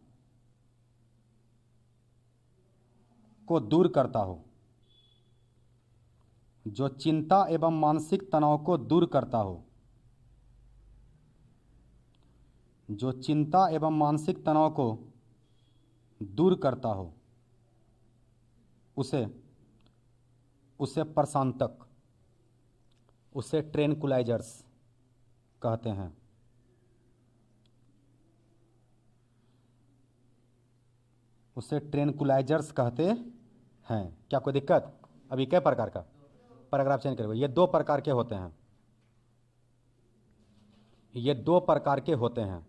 को दूर करता हो, जो चिंता एवं मानसिक तनाव को दूर करता हो, जो चिंता एवं मानसिक तनाव को दूर करता हो, उसे उसे प्रशांतक, उसे ट्रेनकुलाइजर्स कहते हैं। उसे ट्रेनकुलाइजर्स कहते हैं। क्या कोई दिक्कत? अभी कई प्रकार का पैराग्राफ चेंज करेंगे। ये दो प्रकार के होते हैं, ये दो प्रकार के होते हैं,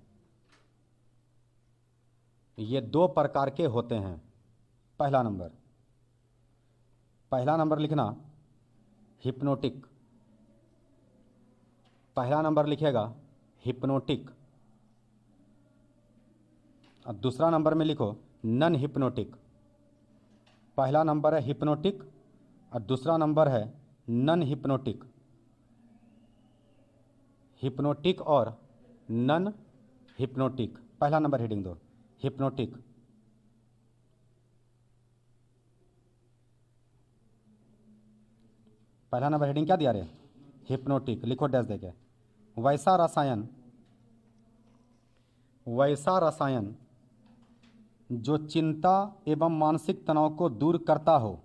ये दो प्रकार के होते हैं। पहला नंबर, पहला नंबर लिखना हिप्नोटिक, पहला नंबर लिखेगा हिप्नोटिक, और दूसरा नंबर में लिखो नन हिप्नोटिक। पहला नंबर है हिप्नोटिक और दूसरा नंबर है नन हिप्नोटिक। हिप्नोटिक और नन हिप्नोटिक, पहला नंबर हेडिंग दो हिप्नोटिक। पहला नंबर हेडिंग क्या दिया रे? हिप्नोटिक। लिखो डैश देके, वैसा रसायन, वैसा रसायन जो चिंता एवं मानसिक तनाव को दूर करता हो,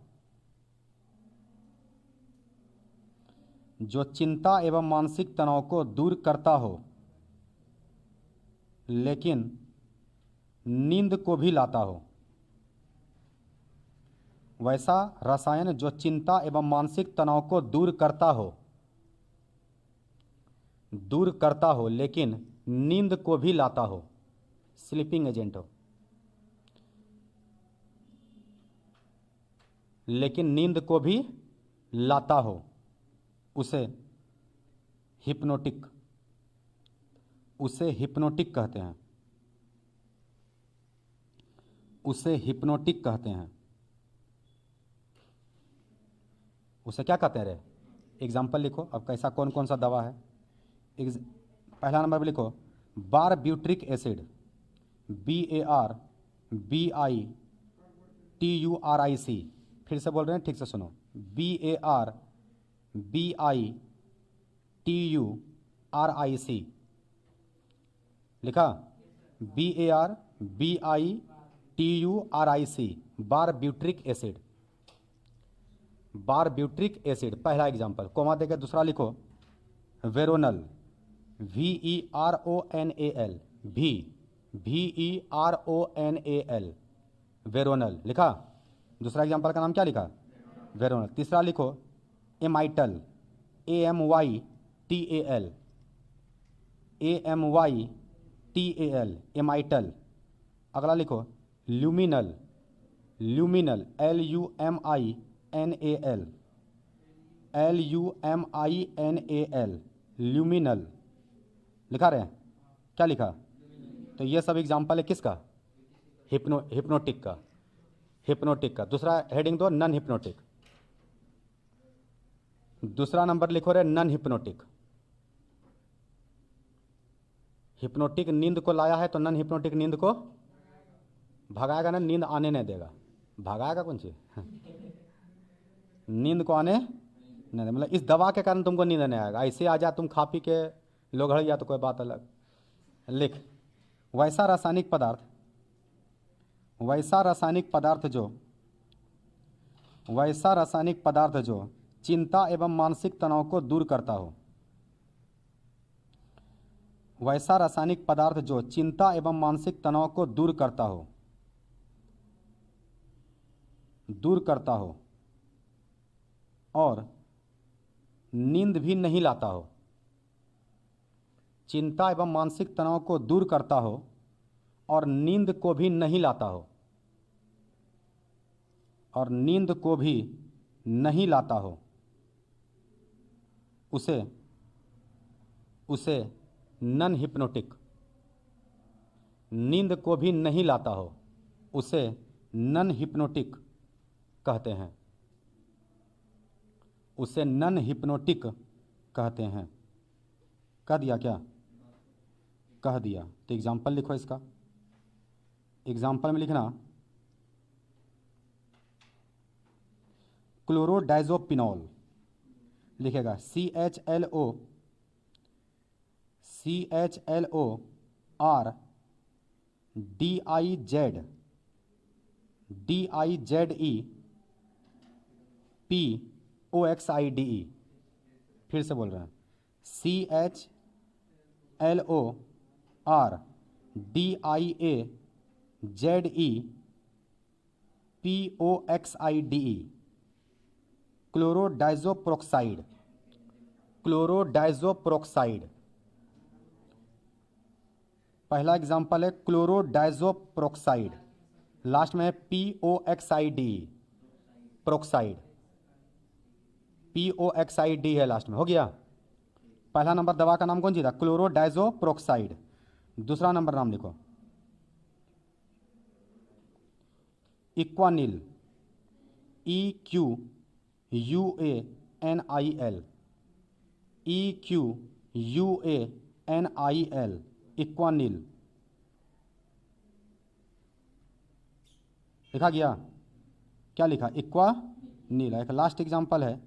जो चिंता एवं मानसिक तनाव को दूर करता हो लेकिन नींद को भी लाता हो, वैसा रसायन जो चिंता एवं मानसिक तनाव को दूर करता हो, दूर करता हो लेकिन नींद को भी लाता हो, स्लीपिंग एजेंट हो, लेकिन नींद को भी लाता हो, उसे हिप्नोटिक, उसे हिप्नोटिक कहते हैं, उसे हिप्नोटिक कहते हैं। उसे क्या कहते हैं रे? एग्जाम्पल लिखो। अब कैसा कौन कौन सा दवा है? पहला नंबर पे लिखो बारब्यूट्रिक एसिड, BARBITURIC। फिर से बोल रहे हैं, ठीक से सुनो, BARBITURIC। लिखा? BARBITURIC, बारब्यूट्रिक एसिड, बारब्यूट्रिक एसिड पहला एग्जाम्पल। कोमा देकर दूसरा लिखो वेरोनल, VERONAL, VERONAL, वेरोनल। लिखा? दूसरा एग्जाम्पल का नाम क्या लिखा? वेरोनल। तीसरा लिखो एमाइटल, AMYTAL, AMYTAL, एमाइटल। अगला लिखो luminal, luminal, LUMINAL, LUMINAL, luminal. लिखा रहे हैं? क्या लिखा? तो ये सब एग्जाम्पल है किसका? हिप्नोटिक का, हिप्नोटिक का। दूसरा हेडिंग दो नन हिप्नोटिक। दूसरा नंबर लिखो रे नन हिप्नोटिक। हिप्नोटिक नींद को लाया है तो नन हिप्नोटिक नींद को भगाएगा ना, नींद आने नहीं देगा। भगाएगा कौन सी? नींद को आने नहीं, मतलब इस दवा के कारण तुमको नींद नहीं आएगा। ऐसे आ जा तुम खा पी के लोग गया तो कोई बात अलग। लिख वैसा रासायनिक पदार्थ, वैसा रासायनिक पदार्थ जो, वैसा रासायनिक पदार्थ जो चिंता एवं मानसिक तनाव को दूर करता हो, वैसा रासायनिक पदार्थ जो चिंता एवं मानसिक तनाव को दूर करता हो और नींद भी नहीं लाता हो। चिंता एवं मानसिक तनाव को दूर करता हो और नींद को भी नहीं लाता हो, और नींद को भी नहीं लाता हो, उसे नॉन हिप्नोटिक, नींद को भी नहीं लाता हो उसे नॉन हिप्नोटिक कहते हैं, उसे नॉन हिप्नोटिक कहते हैं। कह दिया क्या? कह दिया। तो एग्जाम्पल लिखो इसका। एग्जाम्पल में लिखना क्लोरोडाइजोपिनॉल, लिखेगा CHLORDIZEPOXIDE। फिर से बोल रहे हैं CHLORDIAZEPOXIDE, क्लोरोडाइजोप्रोक्साइड। पहला एग्जांपल है क्लोरोडाइजोप्रोक्साइड, लास्ट में है POXIDE, प्रोक्साइड, POXID है लास्ट में, हो गया। पहला नंबर दवा का नाम कौन सी था? क्लोरोडाइजोप्रोक्साइड। दूसरा नंबर नाम लिखो इक्वानिल, EQUANIL, EQUANIL, इक्वानिल। लिखा गया? क्या लिखा? इक्वानिल। एक लास्ट एग्जांपल है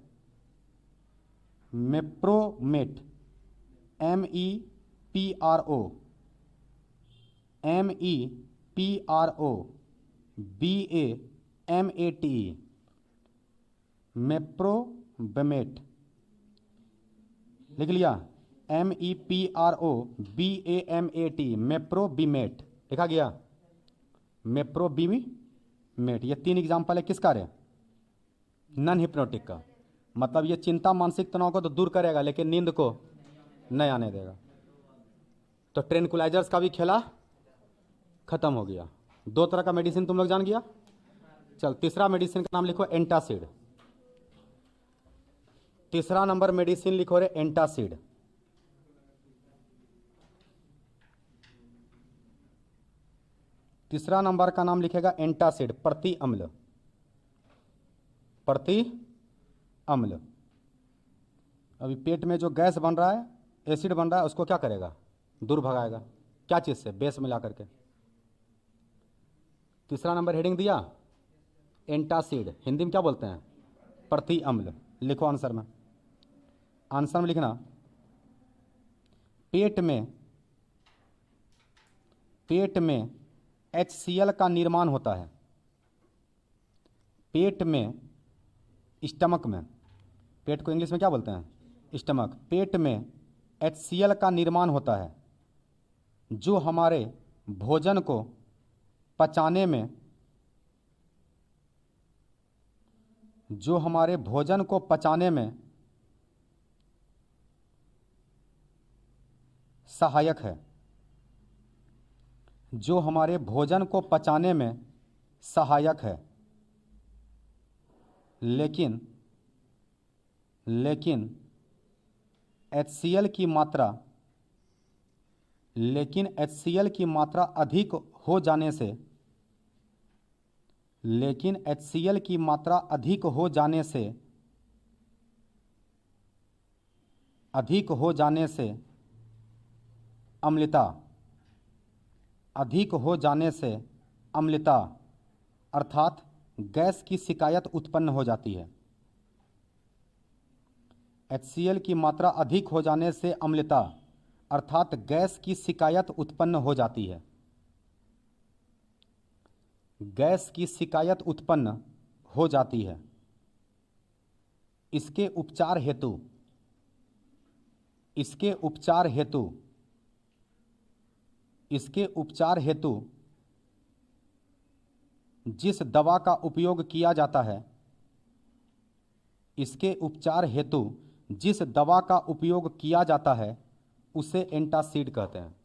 मेप्रोमेट, MEPROBAMATE, मेप्रोबेमेट। लिख लिया? MEPROBAMAT, मेप्रोबीमेट। लिखा गया? मेप्रोबीमेट। ये 3 एग्जाम्पल है किसका रे? नॉन हिप्नोटिक का। मतलब ये चिंता मानसिक तनाव को तो दूर करेगा लेकिन नींद को नहीं आने देगा। तो ट्रेनकुलाइजर्स का भी खेला खत्म हो गया। 2 तरह का मेडिसिन तुम लोग जान गया। चल तीसरा मेडिसिन का नाम लिखो एंटासिड। तीसरा नंबर मेडिसिन लिखो रे एंटासिड। तीसरा नंबर का नाम लिखेगा एंटासिड, प्रति अम्ल। प्रति अम्ल। अभी पेट में जो गैस बन रहा है, एसिड बन रहा है, उसको क्या करेगा? दूर भगाएगा। क्या चीज़ से? बेस मिला करके। तीसरा नंबर हेडिंग दिया एंटासिड, हिंदी में क्या बोलते हैं? प्रति अम्ल। लिखो आंसर में। आंसर में लिखना पेट में HCl का निर्माण होता है। पेट में, स्टमक में, पेट को इंग्लिश में क्या बोलते हैं? स्टमक। पेट में HCl का निर्माण होता है जो हमारे भोजन को पचाने में सहायक है, जो हमारे भोजन को पचाने में सहायक है। लेकिन HCl की मात्रा अधिक हो जाने से अम्लता अर्थात गैस की शिकायत उत्पन्न हो जाती है। HCl की मात्रा अधिक हो जाने से अम्लता अर्थात गैस की शिकायत उत्पन्न हो जाती है। गैस की शिकायत उत्पन्न हो जाती है। इसके उपचार हेतु इसके उपचार हेतु जिस दवा का उपयोग किया जाता है, इसके उपचार हेतु जिस दवा का उपयोग किया जाता है उसे एंटासिड कहते हैं।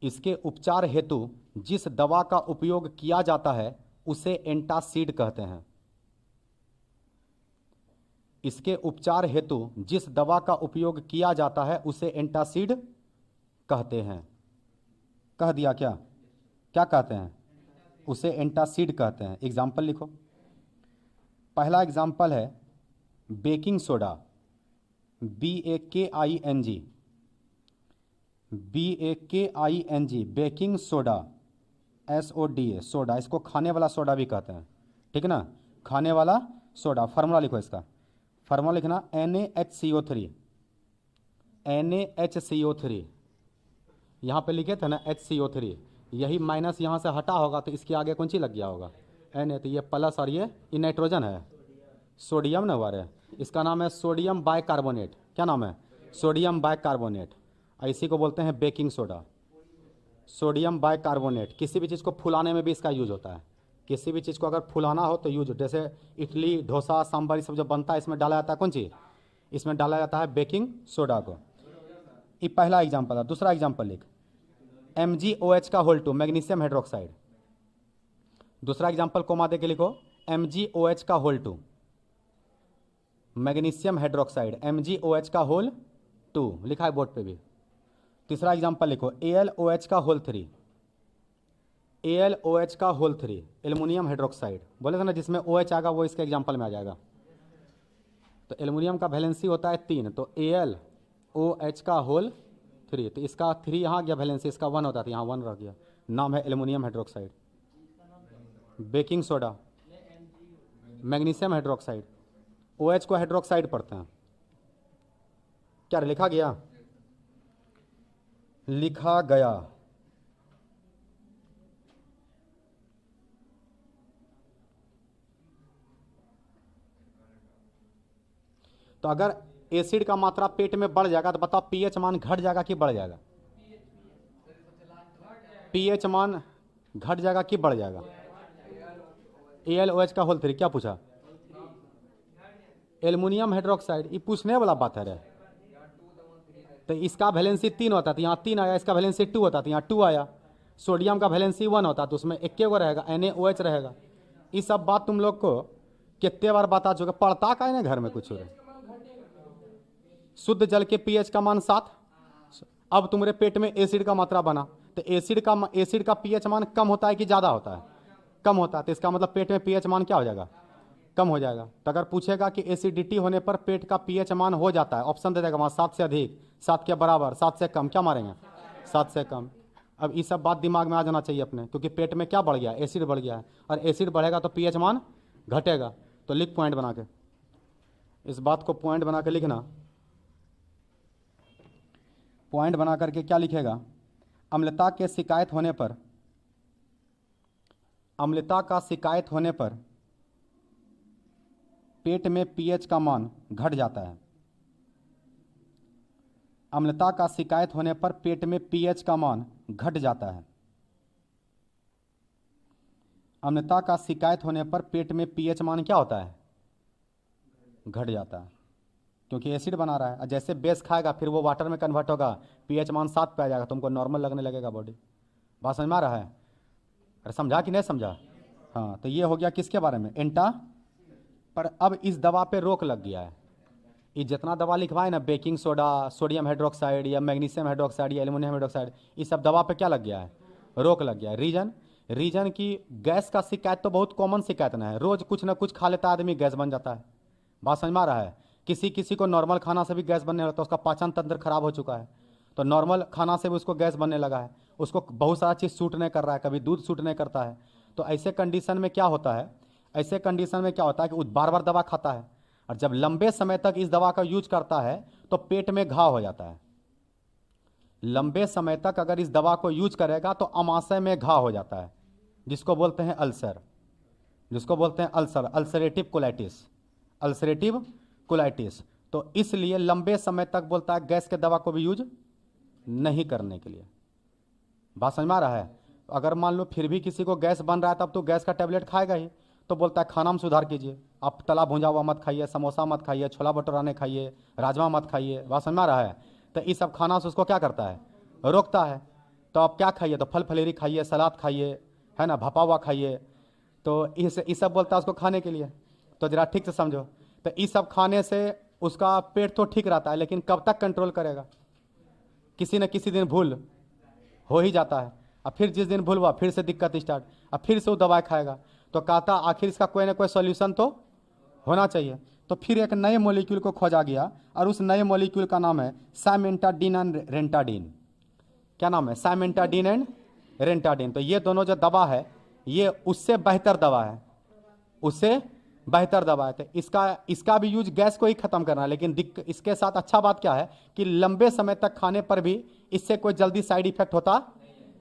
इसके उपचार हेतु जिस दवा का उपयोग किया जाता है उसे एंटासिड कहते हैं। इसके उपचार हेतु जिस दवा का उपयोग किया जाता है उसे एंटासिड कहते हैं। कह दिया क्या? क्या कहते हैं? उसे एंटासिड कहते हैं। एग्जाम्पल लिखो। पहला एग्जाम्पल है baking soda, BAKING, BAKING, baking soda, SODA, soda. इसको खाने वाला सोडा भी कहते हैं, ठीक ना, खाने वाला सोडा। फार्मूला लिखो इसका, फार्मूला लिखना NaHCO3, NaHCO3, यहाँ पे लिखे थे ना HCO3, यही माइनस यहाँ से हटा होगा तो इसके आगे कौन सी लग गया होगा? Na, तो ये प्लस और ये नाइट्रोजन है, सोडियम ना हुआ रे। इसका नाम है सोडियम बाइकार्बोनेट। क्या नाम है? Sodium bicarbonate. इसी को बोलते हैं बेकिंग सोडा, सोडियम बाइकार्बोनेट। किसी भी चीज़ को फुलाने में भी इसका यूज होता है। किसी भी चीज़ को अगर फुलाना हो तो यूज, जैसे इडली, डोसा, सांभर, सब जो बनता है इसमें डाला जाता है कौन चीज़? इसमें डाला जाता है बेकिंग सोडा को। ये पहला एग्जाम्पल है। दूसरा एग्जाम्पल लिख, MgOH का होल 2, मैग्नीशियम हाइड्रोक्साइड। दूसरा एग्जाम्पल कोमा दे के लिखो, MgOH का होल 2, मैग्नीशियम हाइड्रोक्साइड, MgOH का होल 2 लिखा है बोर्ड पे भी। तीसरा एग्जाम्पल लिखो, AlOH का होल 3, AlOH का होल 3, एल्युमिनियम हाइड्रोक्साइड। बोले थे ना जिसमें OH आएगा वो इसके एग्जाम्पल में आ जाएगा। तो एल्युमिनियम का वैलेंसी होता है 3, तो AlOH का होल 3, तो इसका 3 यहाँ गया वैलेंसी, इसका 1 होता है, यहाँ 1 रह गया। नाम है aluminium hydroxide. Baking soda, magnesium hydroxide, OH को हाइड्रोक्साइड पढ़ते हैं। क्या लिखा गया? लिखा गया। तो अगर एसिड का मात्रा पेट में बढ़ जाएगा तो बताओ पीएच मान घट जाएगा कि बढ़ जाएगा? पीएच मान घट जाएगा कि बढ़ जाएगा? AlOH का होल 3 क्या पूछा? Aluminium hydroxide. ये पूछने वाला बात है रे। तो इसका वैलेंसी 3 होता है तो यहाँ 3 आया, इसका वैलेंसी 2 होता है तो यहाँ 2 आया। सोडियम का वैलेंसी 1 होता तो उसमें 1 गो रहेगा, NaOH रहेगा। ये सब बात तुम लोग को कितने बार बता चुके, पढ़ता का है ना घर में कुछ हो रहे। शुद्ध जल के पीएच का मान 7। अब तुम्हारे पेट में एसिड का मात्रा बना तो एसिड का पीएच मान कम होता है कि ज़्यादा होता है? कम होता है। तो इसका मतलब पेट में पीएच मान क्या हो जाएगा? कम हो जाएगा। तो अगर पूछेगा कि एसिडिटी होने पर पेट का पीएच मान हो जाता है, ऑप्शन दे देगा वहाँ 7 से अधिक, 7 के बराबर, 7 से कम, क्या मारेंगे? 7 से कम। अब ये सब बात दिमाग में आ जाना चाहिए अपने, क्योंकि पेट में क्या बढ़ गया? एसिड बढ़ गया है, और एसिड बढ़ेगा तो पीएच मान घटेगा। तो लिख पॉइंट बना के, इस बात को पॉइंट बना के लिखना। पॉइंट बना करके क्या लिखेगा? अम्लता के शिकायत होने पर, अम्लता का शिकायत होने पर पेट में पीएच का मान घट जाता है। अम्लता का शिकायत होने पर पेट में पीएच का मान घट जाता है। अम्लता का शिकायत होने पर पेट में पीएच मान क्या होता है? घट जाता है, क्योंकि एसिड बना रहा है। और जैसे बेस खाएगा फिर वो वाटर में कन्वर्ट होगा, पीएच मान 7 पे आ जाएगा, तुमको नॉर्मल लगने लगेगा बॉडी। बात समझ में आ रहा है? अरे समझा कि नहीं समझा? हाँ, तो ये हो गया किसके बारे में? एंटा। पर अब इस दवा पे रोक लग गया है। ये जितना दवा लिखवाए ना, बेकिंग सोडा, सोडियम हाइड्रोक्साइड या मैग्नीशियम हाइड्रोक्साइड या एल्युमिनियम हाइड्रोक्साइड, ये सब दवा पे क्या लग गया है? रोक लग गया है। रीजन की गैस का शिकायत तो बहुत कॉमन शिकायत ना है, रोज कुछ ना कुछ खा लेता है आदमी, गैस बन जाता है। बात समझ में आ रहा है? किसी को नॉर्मल खाना से भी गैस बनने लगता है, उसका पाचन तंत्र खराब हो चुका है, तो नॉर्मल खाना से भी उसको गैस बनने लगा है, उसको बहुत सारा चीज़ सूट नहीं कर रहा है, कभी दूध सूट नहीं करता है। तो ऐसे कंडीशन में क्या होता है? ऐसे कंडीशन में क्या होता है कि वो बार बार दवा खाता है, और जब लंबे समय तक इस दवा का यूज करता है तो पेट में घाव हो जाता है। लंबे समय तक अगर इस दवा को यूज करेगा तो अमाशय में घाव हो जाता है, जिसको बोलते हैं अल्सर, जिसको बोलते हैं ulcer, ulcerative colitis, ulcerative colitis. तो इसलिए लंबे समय तक बोलता है गैस के दवा को भी यूज नहीं करने के लिए। बात समझ में आ रहा है? अगर मान लो फिर भी किसी को गैस बन रहा है तब तो गैस का टेबलेट खाएगा ही, तो बोलता है खाना में सुधार कीजिए, आप तला भुंजा हुआ मत खाइए, समोसा मत खाइए, छोला भटूरा नहीं खाइए, राजमा मत खाइए। बात समझ में आ रहा है? तो ये सब खाना से उसको क्या करता है, रोकता है। तो आप क्या खाइए, तो फल फलेरी खाइए, सलाद खाइए, है ना, भपा हुआ खाइए। तो इस सब बोलता है उसको खाने के लिए। तो जरा ठीक से समझो, तो इस सब खाने से उसका पेट तो ठीक रहता है, लेकिन कब तक कंट्रोल करेगा? किसी न किसी दिन भूल हो ही जाता है। अब फिर जिस दिन भूल हुआ फिर से दिक्कत स्टार्ट, अब फिर से वो दवाई खाएगा। तो कहता आखिर इसका कोई ना कोई सॉल्यूशन तो होना चाहिए। तो फिर एक नए मॉलिक्यूल को खोजा गया, और उस नए मॉलिक्यूल का नाम है सामेंटाडीन एंड रेंटाडीन। क्या नाम है? सामेंटाडीन एंड रेंटाडीन। तो ये दोनों जो दवा है, ये उससे बेहतर दवा है, उससे बेहतर दवा है। तो इसका भी यूज गैस को ही खत्म करना है, लेकिन इसके साथ अच्छा बात क्या है कि लंबे समय तक खाने पर भी इससे कोई जल्दी साइड इफेक्ट होता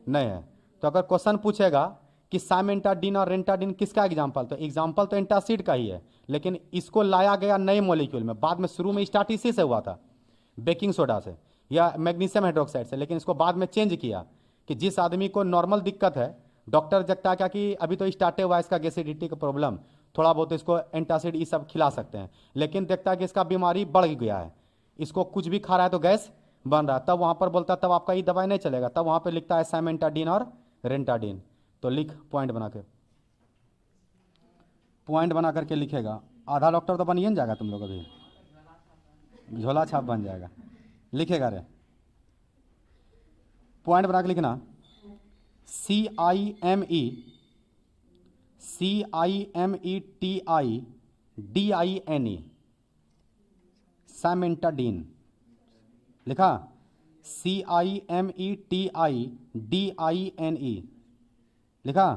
नहीं है। तो अगर क्वेश्चन पूछेगा कि सामेंटाडीन और रेंटाडीन किसका एग्जाम्पल, तो एग्जाम्पल तो एंटासिड का ही है, लेकिन इसको लाया गया नए मॉलिक्यूल में। बाद में शुरू में स्टार्ट इसी से हुआ था, बेकिंग सोडा से या मैग्नीशियम हाइड्रोक्साइड से, लेकिन इसको बाद में चेंज किया कि जिस आदमी को नॉर्मल दिक्कत है, डॉक्टर देखता है क्या कि अभी तो स्टार्ट हुआ है इसका गैसिडिटी का प्रॉब्लम, थोड़ा बहुत इसको एंटासिड ये सब खिला सकते हैं, लेकिन देखता है कि इसका बीमारी बढ़ गया है, इसको कुछ भी खा रहा है तो गैस बन रहा है, तब वहाँ पर बोलता है तब आपका ये दवाई नहीं चलेगा, तब वहाँ पर लिखता है सामेंटाडीन और रेंटाडीन। तो लिख पॉइंट बना के, पॉइंट बना करके लिखेगा। आधा डॉक्टर तो बन ही नहीं जाएगा तुम लोग, अभी झोला छाप बन जाएगा। लिखेगा रे, पॉइंट बना के लिखना, CIMETIDINE, सामेंटाडीन। लिखा? CIMETIDINE लिखा,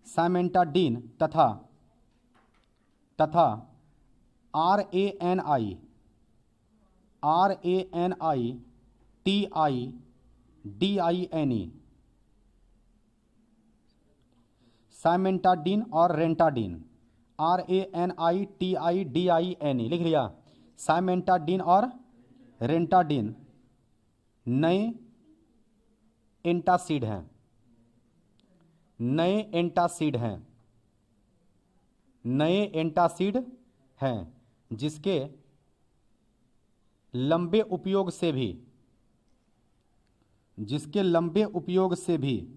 सामेंटाडीन। तथा RANITIDINE, सामेंटाडीन और रेंटाडीन। RANITIDINE लिख लिया। सामेंटाडीन और रेंटाडीन नए एंटासिड हैं, नए एंटासिड हैं, नए एंटासिड हैं, जिसके लंबे उपयोग से भी, जिसके लंबे उपयोग से भी,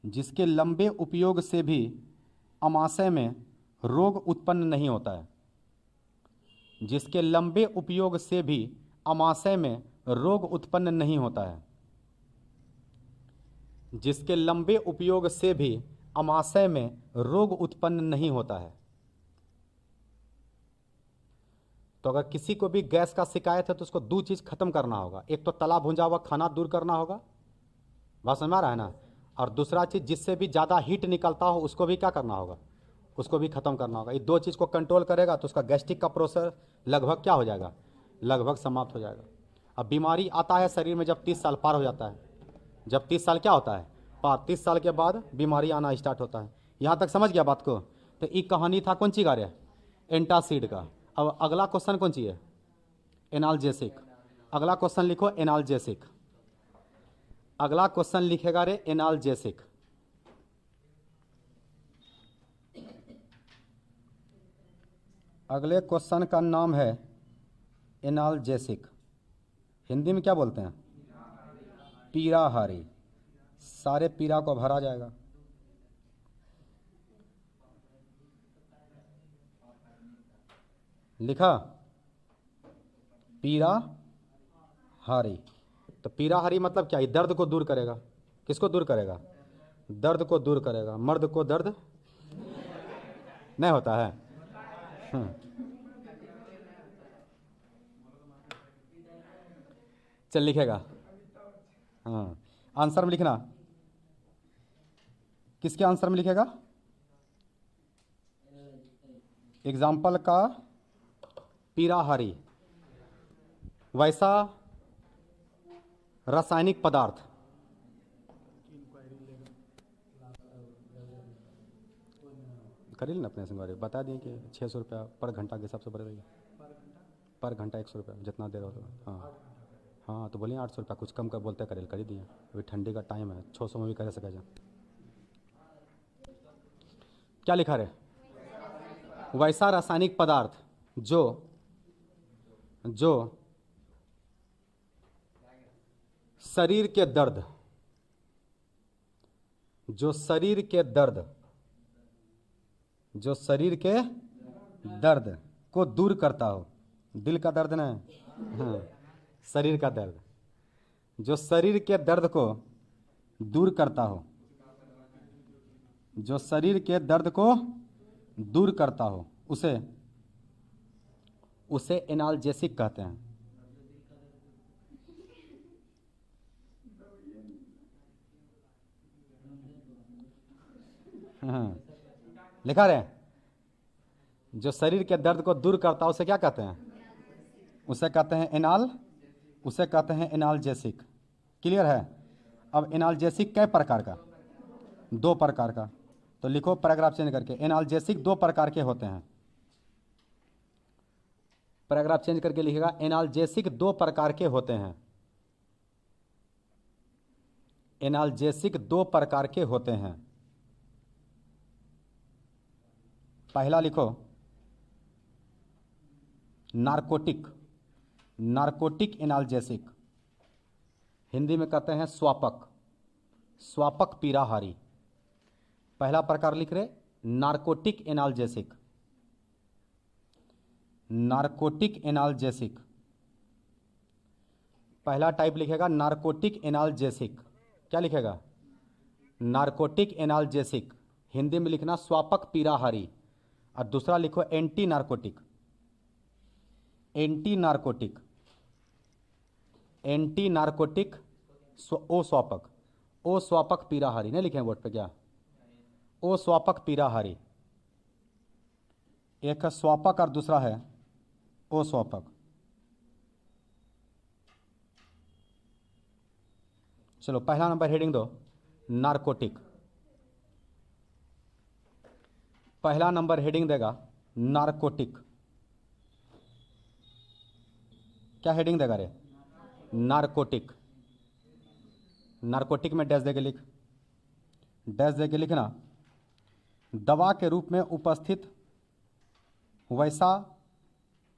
जिसके लंबे उपयोग से भी आमाशय में रोग उत्पन्न नहीं होता है, जिसके लंबे उपयोग से भी आमाशय में रोग उत्पन्न नहीं होता है, जिसके लंबे उपयोग से भी आमाशय में रोग उत्पन्न नहीं होता है। तो अगर किसी को भी गैस का शिकायत है तो उसको दो चीज़ खत्म करना होगा, एक तो तला भुंजा हुआ खाना दूर करना होगा, बात समझ में आ रहा है ना, और दूसरा चीज़ जिससे भी ज़्यादा हीट निकलता हो उसको भी क्या करना होगा, उसको भी खत्म करना होगा। ये दो चीज़ को कंट्रोल करेगा तो उसका गैस्ट्रिक का प्रोसेस लगभग क्या हो जाएगा, लगभग समाप्त हो जाएगा। अब बीमारी आता है शरीर में जब 30 साल पार हो जाता है, जब 30 साल क्या होता है पार, 30 साल के बाद बीमारी आना स्टार्ट होता है। यहाँ तक समझ गया बात को? तो एक कहानी था कौन सी गा रहे, एंटासिड का। अब अगला क्वेश्चन कौन सी है, एनाल्जेसिक। अगला क्वेश्चन लिखो एनाल्जेसिक, अगला क्वेश्चन लिखेगा रे एनाल्जेसिक। अगले क्वेश्चन का नाम है एनाल्जेसिक, हिंदी में क्या बोलते हैं, पीड़ाहारी। सारे पीड़ा को भरा जाएगा। लिखा पीड़ाहारी। तो पीड़ाहारी मतलब क्या है, दर्द को दूर करेगा। किसको दूर करेगा, दर्द को दूर करेगा। मर्द को दर्द नहीं होता है। चल लिखेगा, हाँ आंसर में लिखना, किसके आंसर में लिखेगा, एग्जाम्पल का पीड़ाहारी। वैसा रासायनिक पदार्थ, करिए ना अपने संग बता दिए कि 600 रुपया पर घंटा के हिसाब से बढ़ेगा, पर घंटा 100 रुपया जितना दे रहा हो। हाँ हाँ तो बोलिए 800 रुपया, कुछ कम कर बोलते करेल कर ही दिए, अभी ठंडी का टाइम है, 600 में भी कर सके जा। क्या लिखा रहे? वैसा रासायनिक पदार्थ जो जो शरीर के दर्द, जो शरीर के दर्द, जो शरीर के दर्द को दूर करता हो। दिल का दर्द ना, हाँ, शरीर का दर्द, जो शरीर के दर्द को दूर करता हो, जो शरीर के दर्द को दूर करता हो, उसे उसे एनाल्जेसिक कहते हैं। हाँ, लिखा रहे, जो शरीर के दर्द को दूर करता है उसे क्या कहते हैं? उसे कहते हैं उसे कहते हैं एनाल्जेसिक। क्लियर है? अब एनाल्जेसिक कै प्रकार का? 2 प्रकार का। तो लिखो पैराग्राफ चेंज करके, एनाल्जेसिक 2 प्रकार के होते हैं। पैराग्राफ चेंज करके लिखेगा, एनाल्जेसिक 2 प्रकार के होते हैं। एनाल्जेसिक 2 प्रकार के होते हैं। पहला लिखो नारकोटिक, नारकोटिक एनाल्जेसिक, हिंदी में कहते हैं स्वापक, स्वापक पीड़ाहारी। पहला प्रकार लिख रहे नारकोटिक एनाल्जेसिक, नारकोटिक एनाल्जेसिक। पहला टाइप लिखेगा नारकोटिक एनाल्जेसिक। क्या लिखेगा? नारकोटिक एनाल्जेसिक, हिंदी में लिखना स्वापक पीड़ाहारी। और दूसरा लिखो anti narcotic, anti narcotic, anti narcotic ओ स्वापक, ओ स्वापक पीड़ाहारी। नहीं लिखे बोर्ड पे क्या? ओ स्वापक पीड़ाहारी। एक है स्वापक और दूसरा है ओ स्वापक। चलो पहला नंबर हेडिंग दो नारकोटिक। पहला नंबर हेडिंग देगा नारकोटिक। क्या हेडिंग देगा रे? नारकोटिक। नारकोटिक में डैश देके लिख, डैश देके लिखना, दवा के रूप में उपस्थित वैसा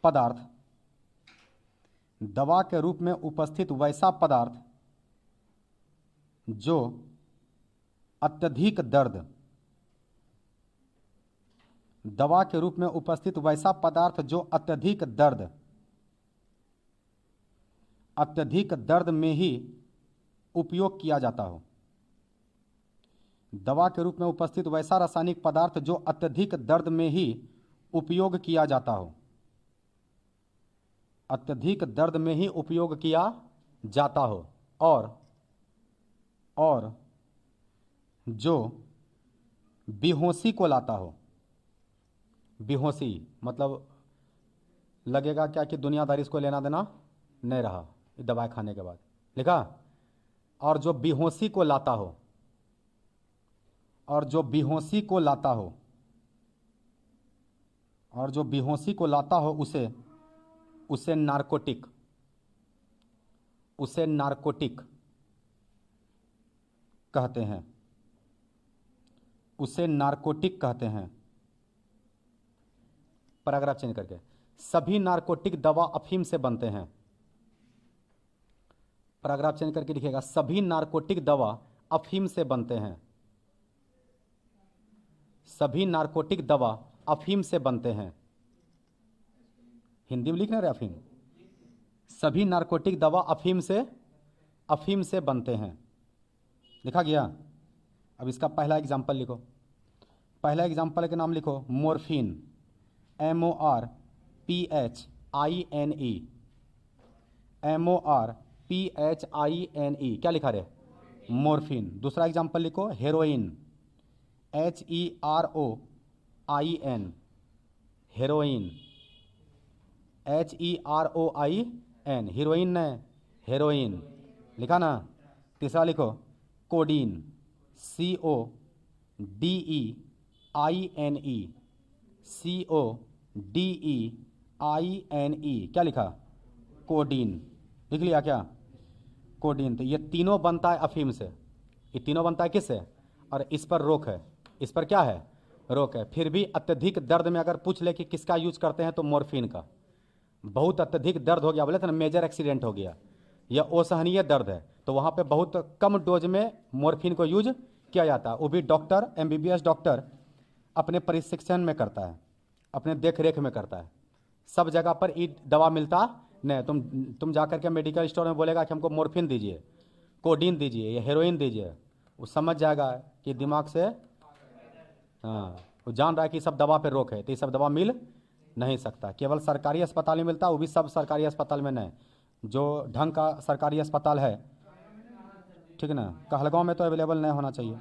पदार्थ, दवा के रूप में उपस्थित वैसा पदार्थ जो अत्यधिक दर्द, दवा के रूप में उपस्थित वैसा पदार्थ जो अत्यधिक दर्द, अत्यधिक दर्द में ही उपयोग किया जाता हो। दवा के रूप में उपस्थित वैसा रासायनिक पदार्थ जो अत्यधिक दर्द में ही उपयोग किया जाता हो, अत्यधिक दर्द में ही उपयोग किया जाता हो। और जो बेहोशी को लाता हो। बेहोशी मतलब लगेगा क्या कि दुनियादारी इसको लेना देना नहीं रहा दवाई खाने के बाद। लिखा? और जो बेहोशी को लाता हो, और जो बेहोशी को लाता हो, और जो बेहोशी को लाता हो उसे नारकोटिक, उसे नारकोटिक कहते हैं, उसे नारकोटिक कहते हैं। पैराग्राफ चेंज करके, सभी नारकोटिक दवा अफीम से बनते हैं। पैराग्राफ चेंज करके लिखेगा, सभी नारकोटिक दवा अफीम से बनते हैं। सभी नारकोटिक दवा अफीम से बनते हैं। हिंदी में लिखना रहे अफीम। सभी नारकोटिक दवा अफीम से बनते हैं। लिखा गया? अब इसका पहला एग्जाम्पल लिखो। पहला एग्जाम्पल के नाम लिखो मोरफिन, MORPHINE, MORPHINE। क्या लिखा रहे? मोरफिन। दूसरा एग्जाम्पल लिखो heroin, HEROIN, heroin, HEROIN, heroine ने हेरोइन। लिखा ना? तीसरा लिखो कोडीन, CODEINE, CODEINE। क्या लिखा? कोडीन। लिख लिया क्या? कोडीन। तो ये तीनों बनता है अफीम से, ये तीनों बनता है किससे, और इस पर रोक है, इस पर क्या है, रोक है। फिर भी अत्यधिक दर्द में अगर पूछ ले कि किसका यूज करते हैं तो मॉर्फिन का। बहुत अत्यधिक दर्द हो गया, बोले थे ना मेजर एक्सीडेंट हो गया या असहनीय दर्द है, तो वहाँ पे बहुत कम डोज में मॉर्फिन को यूज किया जाता है। वो भी डॉक्टर, एमबीबीएस डॉक्टर अपने प्रशिक्षण में करता है, अपने देख रेख में करता है। सब जगह पर ये दवा मिलता नहीं। तुम जा करके मेडिकल स्टोर में बोलेगा कि हमको मॉर्फिन दीजिए, कोडीन दीजिए या हेरोइन दीजिए, वो समझ जाएगा कि दिमाग से, हाँ, वो जान रहा है कि सब दवा पे रोक है, तो ये सब दवा मिल नहीं सकता। केवल सरकारी अस्पताल में मिलता है, वो भी सब सरकारी अस्पताल में नहीं, जो ढंग का सरकारी अस्पताल है, ठीक है ना, कहलगांव में तो अवेलेबल नहीं होना चाहिए।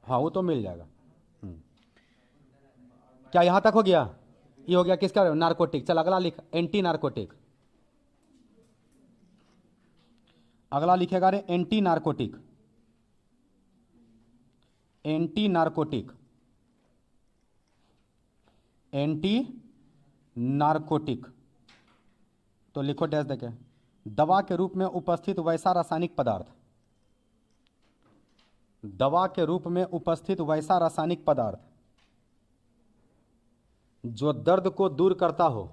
हाँ वो तो मिल जाएगा। क्या यहाँ तक हो गया, ये हो गया किसका, नारकोटिक। चल अगला लिख, एंटी नारकोटिक। अगला लिखेगा रे anti narcotic, anti narcotic, anti narcotic. तो लिखो डैश देके, दवा के रूप में उपस्थित वैसा रासायनिक पदार्थ, दवा के रूप में उपस्थित वैसा रासायनिक पदार्थ जो दर्द को दूर करता हो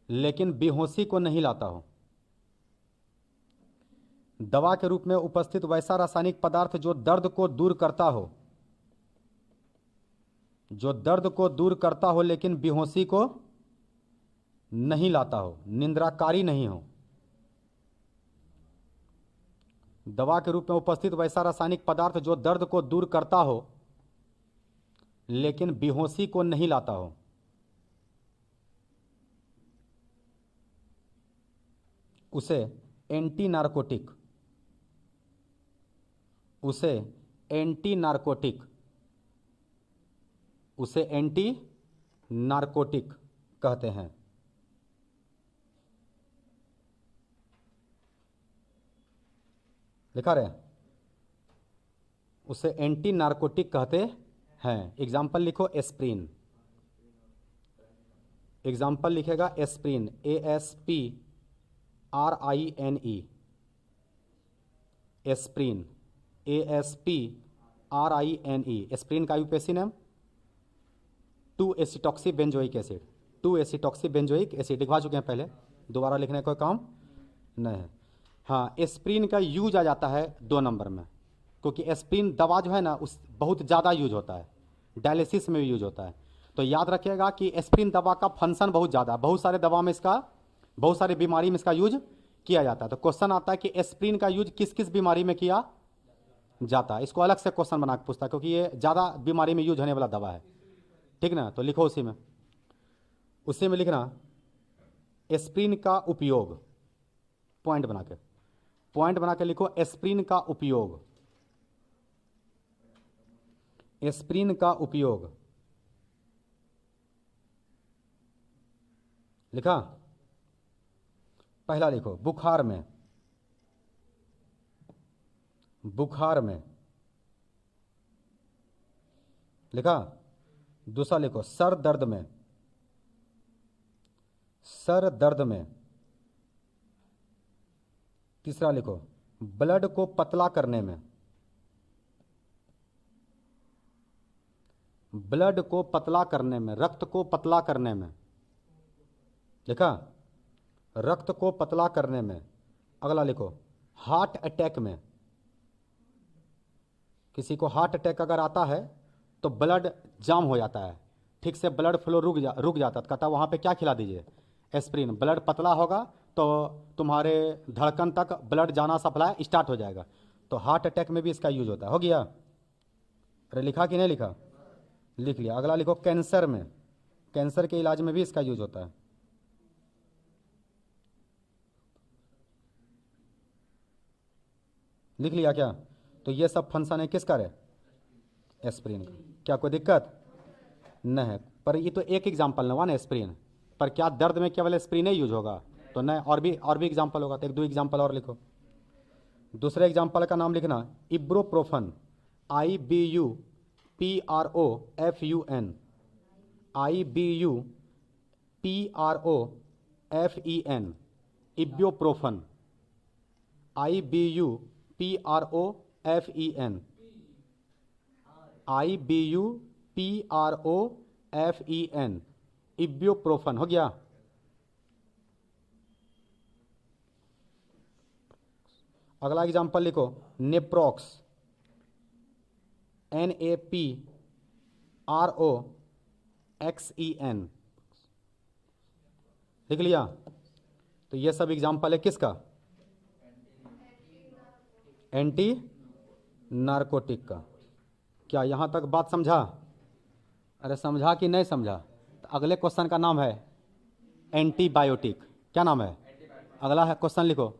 लेकिन बेहोशी को नहीं लाता हो। दवा के रूप में उपस्थित वैसा रासायनिक पदार्थ जो दर्द को दूर करता हो, जो दर्द को दूर करता हो लेकिन बेहोशी को नहीं लाता हो, निंद्राकारी नहीं हो। दवा के रूप में उपस्थित वैसा रासायनिक पदार्थ जो दर्द को दूर करता हो लेकिन बेहोशी को नहीं लाता हो, उसे एंटी नारकोटिक, उसे एंटी नारकोटिक, उसे एंटी नारकोटिक कहते हैं। लिखा रहे, उसे एंटी नारकोटिक कहते हैं। एग्जाम्पल लिखो, एस्प्रिन। एग्जाम्पल लिखेगा aspirin, ASPRINE, aspirin, ASPRINE। Aspirin का UPSC name two acetoxy benzoic acid, two acetoxy benzoic acid लिखवा चुके हैं पहले, दोबारा लिखने का कोई काम नहीं है। हाँ, एस्प्रिन का यूज आ जाता है 2 नंबर में, क्योंकि एस्प्रिन दवा जो है ना उस बहुत ज़्यादा यूज होता है, डायलिसिस में भी यूज होता है। तो याद रखिएगा कि एस्प्रिन दवा का फंक्शन बहुत ज़्यादा, बहुत सारे दवा में इसका, बहुत सारी बीमारी में इसका यूज किया जाता है। तो क्वेश्चन आता है कि एस्प्रिन का यूज किस किस बीमारी में किया जाता है, इसको अलग से क्वेश्चन बना के पूछता है, क्योंकि ये ज़्यादा बीमारी में यूज होने वाला दवा है, ठीक ना। तो लिखो उसी में, उसी में लिखना एस्प्रिन का उपयोग, पॉइंट बना के, पॉइंट बना के लिखो एस्प्रिन का उपयोग, एस्प्रिन का उपयोग। लिखा, पहला लिखो बुखार में, बुखार में। लिखा, दूसरा लिखो सर दर्द में, सर दर्द में। तीसरा लिखो ब्लड को पतला करने में, ब्लड को पतला करने में, रक्त को पतला करने में। लिखा, रक्त को पतला करने में। अगला लिखो हार्ट अटैक में, किसी को हार्ट अटैक अगर आता है तो ब्लड जाम हो जाता है, ठीक से ब्लड फ्लो रुक जाता है, कहता है वहाँ पे क्या खिला दीजिए, एस्प्रिन। ब्लड पतला होगा तो तुम्हारे धड़कन तक ब्लड जाना सप्लाई स्टार्ट हो जाएगा। तो हार्ट अटैक में भी इसका यूज होता है। हो गया, अरे लिखा कि नहीं लिखा, लिख लिया। अगला लिखो कैंसर में, कैंसर के इलाज में भी इसका यूज होता है। लिख लिया क्या, तो ये सब फंक्शन है किसका रे, एस्प्रिन का। क्या कोई दिक्कत नहीं है, पर ये तो एक एग्जाम्पल ना, वन एस्प्रिन, पर क्या दर्द में केवल एस्प्रिन ही यूज होगा तो नहीं, और भी एग्जाम्पल होगा। तो 1-2 एग्जाम्पल और लिखो। दूसरे एग्जाम्पल का नाम लिखना इब्रोप्रोफन, IBUPROFUN, IBUPROFUN, IBUPROFEN, इब्यूप्रोफन, IBUPROFEN, IBUPROFEN, इब्यूप्रोफन हो गया। अगला एग्जांपल लिखो, नेप्रोक्स, NAPROXEN, लिख लिया। तो ये सब एग्जांपल है किसका? एंटी नार्कोटिक का। क्या यहां तक बात समझा? अरे समझा कि नहीं समझा? तो अगले क्वेश्चन का नाम है एंटीबायोटिक। क्या नाम है? अगला है क्वेश्चन लिखो,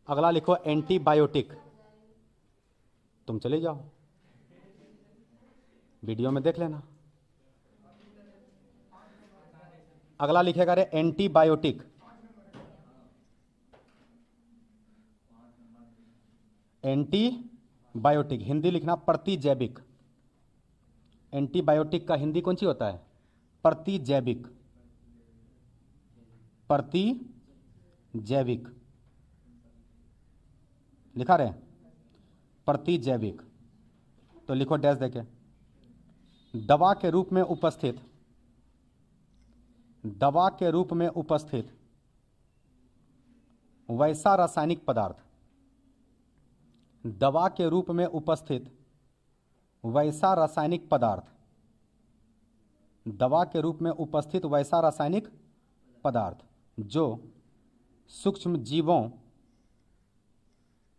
अगला लिखो एंटीबायोटिक। तुम चले जाओ, वीडियो में देख लेना। अगला लिखेगा रे एंटीबायोटिक। एंटीबायोटिक हिंदी लिखना प्रतिजैविक। एंटीबायोटिक का हिंदी कौन सी होता है? प्रतिजैविक। प्रतिजैविक लिखा रहे, प्रतिजैविक। तो लिखो डैश देके, दवा के रूप में उपस्थित, दवा के रूप में उपस्थित वैसा रासायनिक पदार्थ, दवा के रूप में उपस्थित वैसा रासायनिक पदार्थ, दवा के रूप में उपस्थित वैसा रासायनिक पदार्थ जो सूक्ष्म जीवों,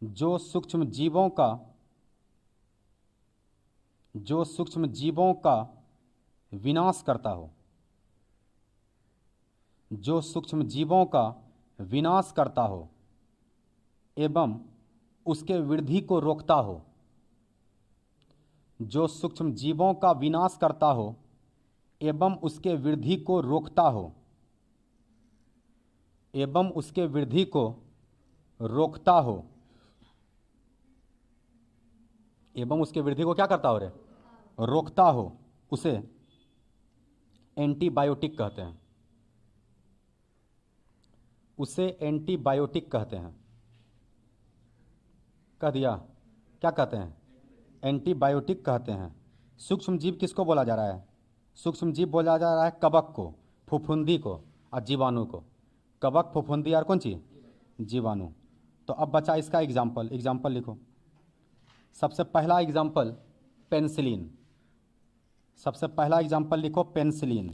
जो सूक्ष्म जीवों का, जो सूक्ष्म जीवों का विनाश करता हो, जो सूक्ष्म जीवों का विनाश करता हो एवं उसके वृद्धि को रोकता हो, जो सूक्ष्म जीवों का विनाश करता हो एवं उसके वृद्धि को रोकता हो, एवं उसके वृद्धि को रोकता हो, एवं उसके वृद्धि को क्या करता हो रे? रोकता हो, उसे एंटीबायोटिक कहते हैं, उसे एंटीबायोटिक कहते हैं। कह दिया, क्या कहते हैं? एंटीबायोटिक कहते हैं। सूक्ष्म जीव किसको बोला जा रहा है? सूक्ष्म जीव बोला जा रहा है कवक को, फफूंदी को और जीवाणु को। कवक, फफूंदी और कौन चीज? जीवाणु। तो अब बचा इसका एग्जाम्पल। एग्जाम्पल लिखो, सबसे पहला एग्जाम्पल पेनिसिलिन। सबसे पहला एग्जाम्पल लिखो पेनिसिलिन।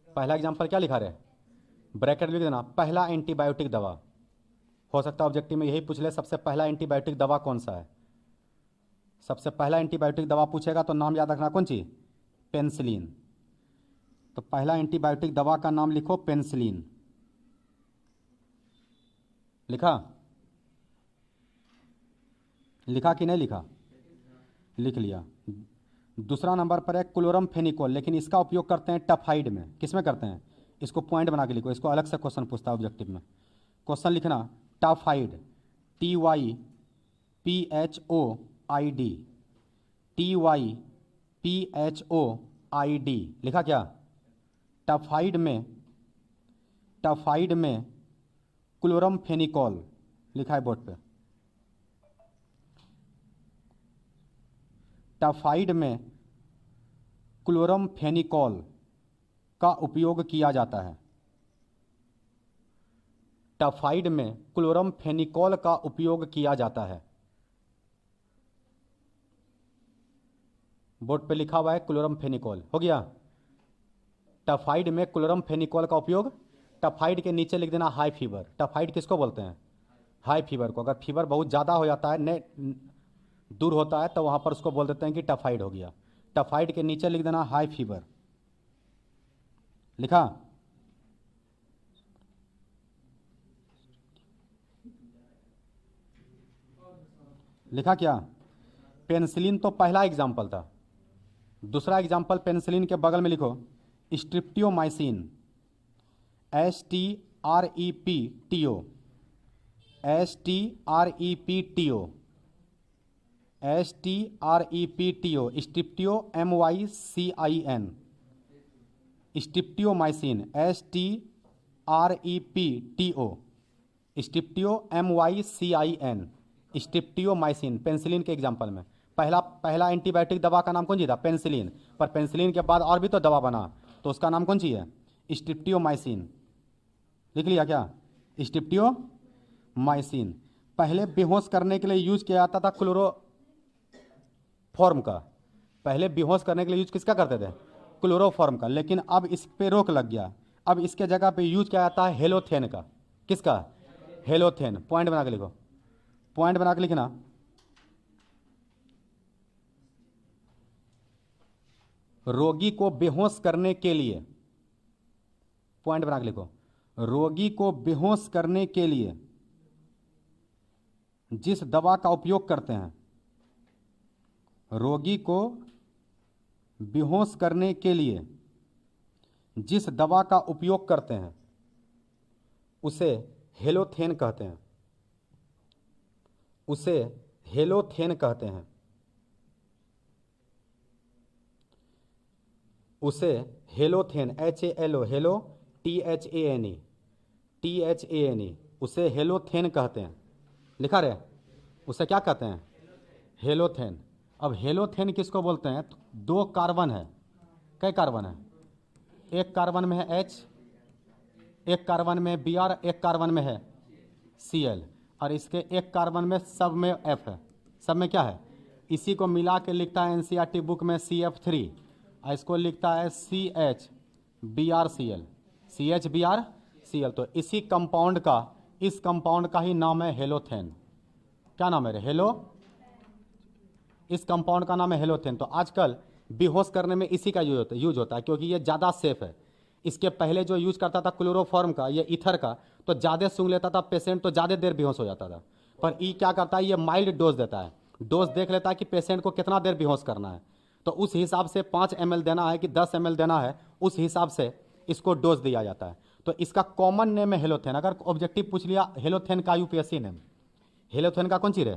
पहला एग्जाम्पल क्या लिखा रहे? ब्रैकेट लिख देना, पहला एंटीबायोटिक दवा। हो सकता है ऑब्जेक्टिव में यही पूछ ले, सबसे पहला एंटीबायोटिक दवा कौन सा है। सबसे पहला एंटीबायोटिक दवा पूछेगा तो नाम याद रखना, कौन सी? पेनिसिलिन। तो पहला एंटीबायोटिक दवा का नाम लिखो पेनिसिलिन। लिखा? लिखा कि नहीं लिखा? लिख लिया। दूसरा नंबर पर है क्लोरमफेनिकोल, लेकिन इसका उपयोग करते हैं टाइफाइड में। किस में करते हैं? इसको पॉइंट बना के लिखो, इसको अलग से क्वेश्चन पूछता है ऑब्जेक्टिव में। क्वेश्चन लिखना टाइफाइड, TYPHOID, TYPHOID। लिखा क्या? टाइफाइड में, टाइफाइड में क्लोरमफेनिकोल लिखा है बोर्ड पे। टाइफाइड में क्लोरमफेनिकोल का उपयोग किया जाता है। टाइफाइड में क्लोरमफेनिकोल का उपयोग किया जाता है। बोर्ड पे लिखा हुआ है क्लोरमफेनिकोल। हो गया? टाइफाइड में क्लोरमफेनिकोल का उपयोग। टाइफाइड के नीचे लिख देना हाई फीवर। टाइफाइड किसको बोलते हैं? हाई फीवर को। अगर फीवर बहुत ज़्यादा हो जाता है, दूर होता है, तो वहाँ पर उसको बोल देते हैं कि टाइफाइड हो गया। टाइफाइड के नीचे लिख देना हाई फीवर। लिखा? लिखा क्या? पेनिसिलिन तो पहला एग्जाम्पल था। दूसरा एग्जाम्पल पेनिसिलिन के बगल में लिखो streptomycin, STREPTO, STREPTO। STREPTO, strepto MYCIN, streptomycin, STREPTO, strepto MYCIN, streptomycin. Penicillin के एग्जाम्पल में पहला एंटीबायोटिक दवा का नाम कौन सी था? पेंसिलिन। पर पेंसिलिन के बाद और भी तो दवा बना, तो उसका नाम कौन सी है? स्ट्रिप्टियोमाइसिन। लिख लिया क्या? स्ट्रिप्टियोमाइसिन। पहले बेहोश करने के लिए यूज किया जाता था क्लोरोफॉर्म का। पहले बेहोश करने के लिए यूज किसका करते थे? क्लोरोफॉर्म का। लेकिन अब इस पे रोक लग गया, अब इसके जगह पे यूज किया जाता है हेलोथेन का। किसका? हेलोथेन। पॉइंट बना के लिखो, पॉइंट बना के लिखना। रोगी को बेहोश करने के लिए, पॉइंट बना के लिखो, रोगी को बेहोश करने के लिए जिस दवा का उपयोग करते हैं, रोगी को बेहोश करने के लिए जिस दवा का उपयोग करते हैं उसे हेलोथेन कहते हैं, उसे हेलोथेन कहते हैं, उसे हेलोथेन, HALO, हेलो THANE, उसे हेलोथेन कहते हैं। लिखा रहे? उसे क्या कहते हैं? हेलोथेन। अब हेलोथेन किसको बोलते हैं? तो 2 कार्बन है। कई कार्बन है? एक कार्बन में है H, एक कार्बन में Br, एक कार्बन में है Cl, और इसके एक कार्बन में सब में F है। सब में क्या है? इसी को मिला के लिखता है NCERT बुक में CF3, और इसको लिखता है CHBrCl, CHBrCl। तो इसी कंपाउंड का, इस कंपाउंड का ही नाम है हेलोथेन। क्या नाम है? हेलो। इस कंपाउंड का नाम है हेलोथेन। तो आजकल बेहोश करने में इसी का यूज होता है, क्योंकि ये ज़्यादा सेफ है। इसके पहले जो यूज करता था क्लोरोफॉर्म का, ये ईथर का, तो ज़्यादा सूंघ लेता था पेशेंट, तो ज़्यादा देर बेहोश हो जाता था। पर ई क्या करता है? ये माइल्ड डोज देता है। डोज देख लेता है कि पेशेंट को कितना देर बेहोश करना है, तो उस हिसाब से 5 ml देना है कि 10 ml देना है, उस हिसाब से इसको डोज दिया जाता है। तो इसका कॉमन नेम है हेलोथेन। अगर ऑब्जेक्टिव पूछ लिया हेलोथेन का IUPAC नेम, हेलोथेन का कौन सी रहे?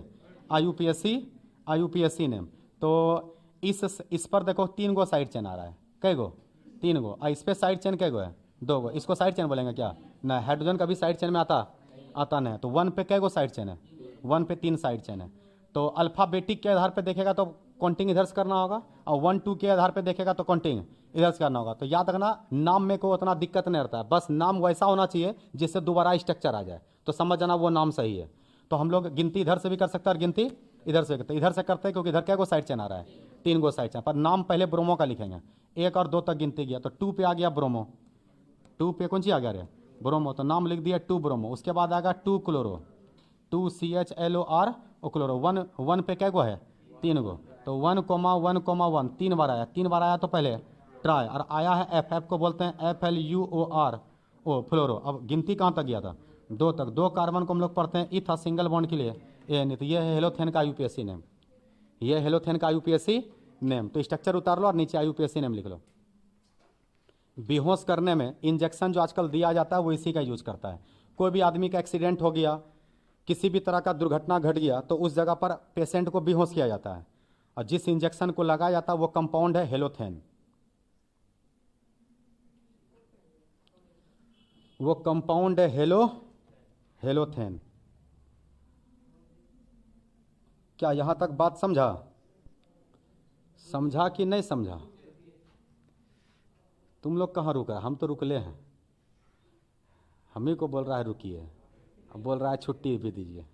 IUPAC name. तो इस पर देखो 3 गो साइड चेन आ रहा है। कै गो? 3 गो। और इस पर साइड चेन कै गो है? 2 गो। इसको साइड चेन बोलेंगे क्या? ना, हाइड्रोजन का भी साइड चेन में आता नहीं। तो 1 पे कै गो साइड चेन है? 1 पे 3 साइड चेन है। तो अल्फाबेटिक के आधार पे देखेगा तो काउंटिंग इधर से करना होगा, और 1 2 के आधार पे देखेगा तो काउंटिंग इधर से करना होगा। तो याद रखना, नाम में को उतना दिक्कत नहीं रहता है, बस नाम वैसा होना चाहिए जिससे दोबारा स्ट्रक्चर आ जाए, तो समझ जाना वो नाम सही है। तो हम लोग गिनती इधर से भी कर सकते हैं और गिनती इधर से करते हैं। इधर से करते हैं क्योंकि इधर क्या गो साइड चेन आ रहा है? 3 गो साइड चेन। पर नाम पहले ब्रोमो का लिखेंगे। 1 और 2 तक गिनती गया, तो 2 पे आ गया ब्रोमो। 2 पे कौन सी आ गया रे? ब्रोमो। तो नाम लिख दिया 2 ब्रोमो। उसके बाद आएगा 2 क्लोरो, 2 CHLOR और क्लोरो। 1 पे क्या गो है? 3 गो। तो 1, 1, 3 बार आया। 3 बार आया तो पहले ट्राई, और आया है F को बोलते हैं FLUOR, ओ फ्लोरो। अब गिनती कहाँ तक गया था? 2 तक। 2 कार्बन को हम लोग पढ़ते हैं इथा, सिंगल बॉन्ड के लिए ए नहीं। तो ये है हेलोथेन का IUPAC नेम, ये हेलोथेन का IUPAC नेम। तो स्ट्रक्चर उतार लो और नीचे IUPAC नेम लिख लो। बेहोश करने में इंजेक्शन जो आजकल दिया जाता है वो इसी का यूज करता है। कोई भी आदमी का एक्सीडेंट हो गया, किसी भी तरह का दुर्घटना घट गया, तो उस जगह पर पेशेंट को बेहोश किया जाता है, और जिस इंजेक्शन को लगाया जाता है वो कंपाउंड है हेलोथेन। वो कंपाउंड है हेलोथेन। क्या यहां तक बात समझा? समझा कि नहीं समझा? तुम लोग कहाँ रुका? हम तो रुकले हैं। हम ही को बोल रहा है रुकिए, अब बोल रहा है छुट्टी भी दीजिए।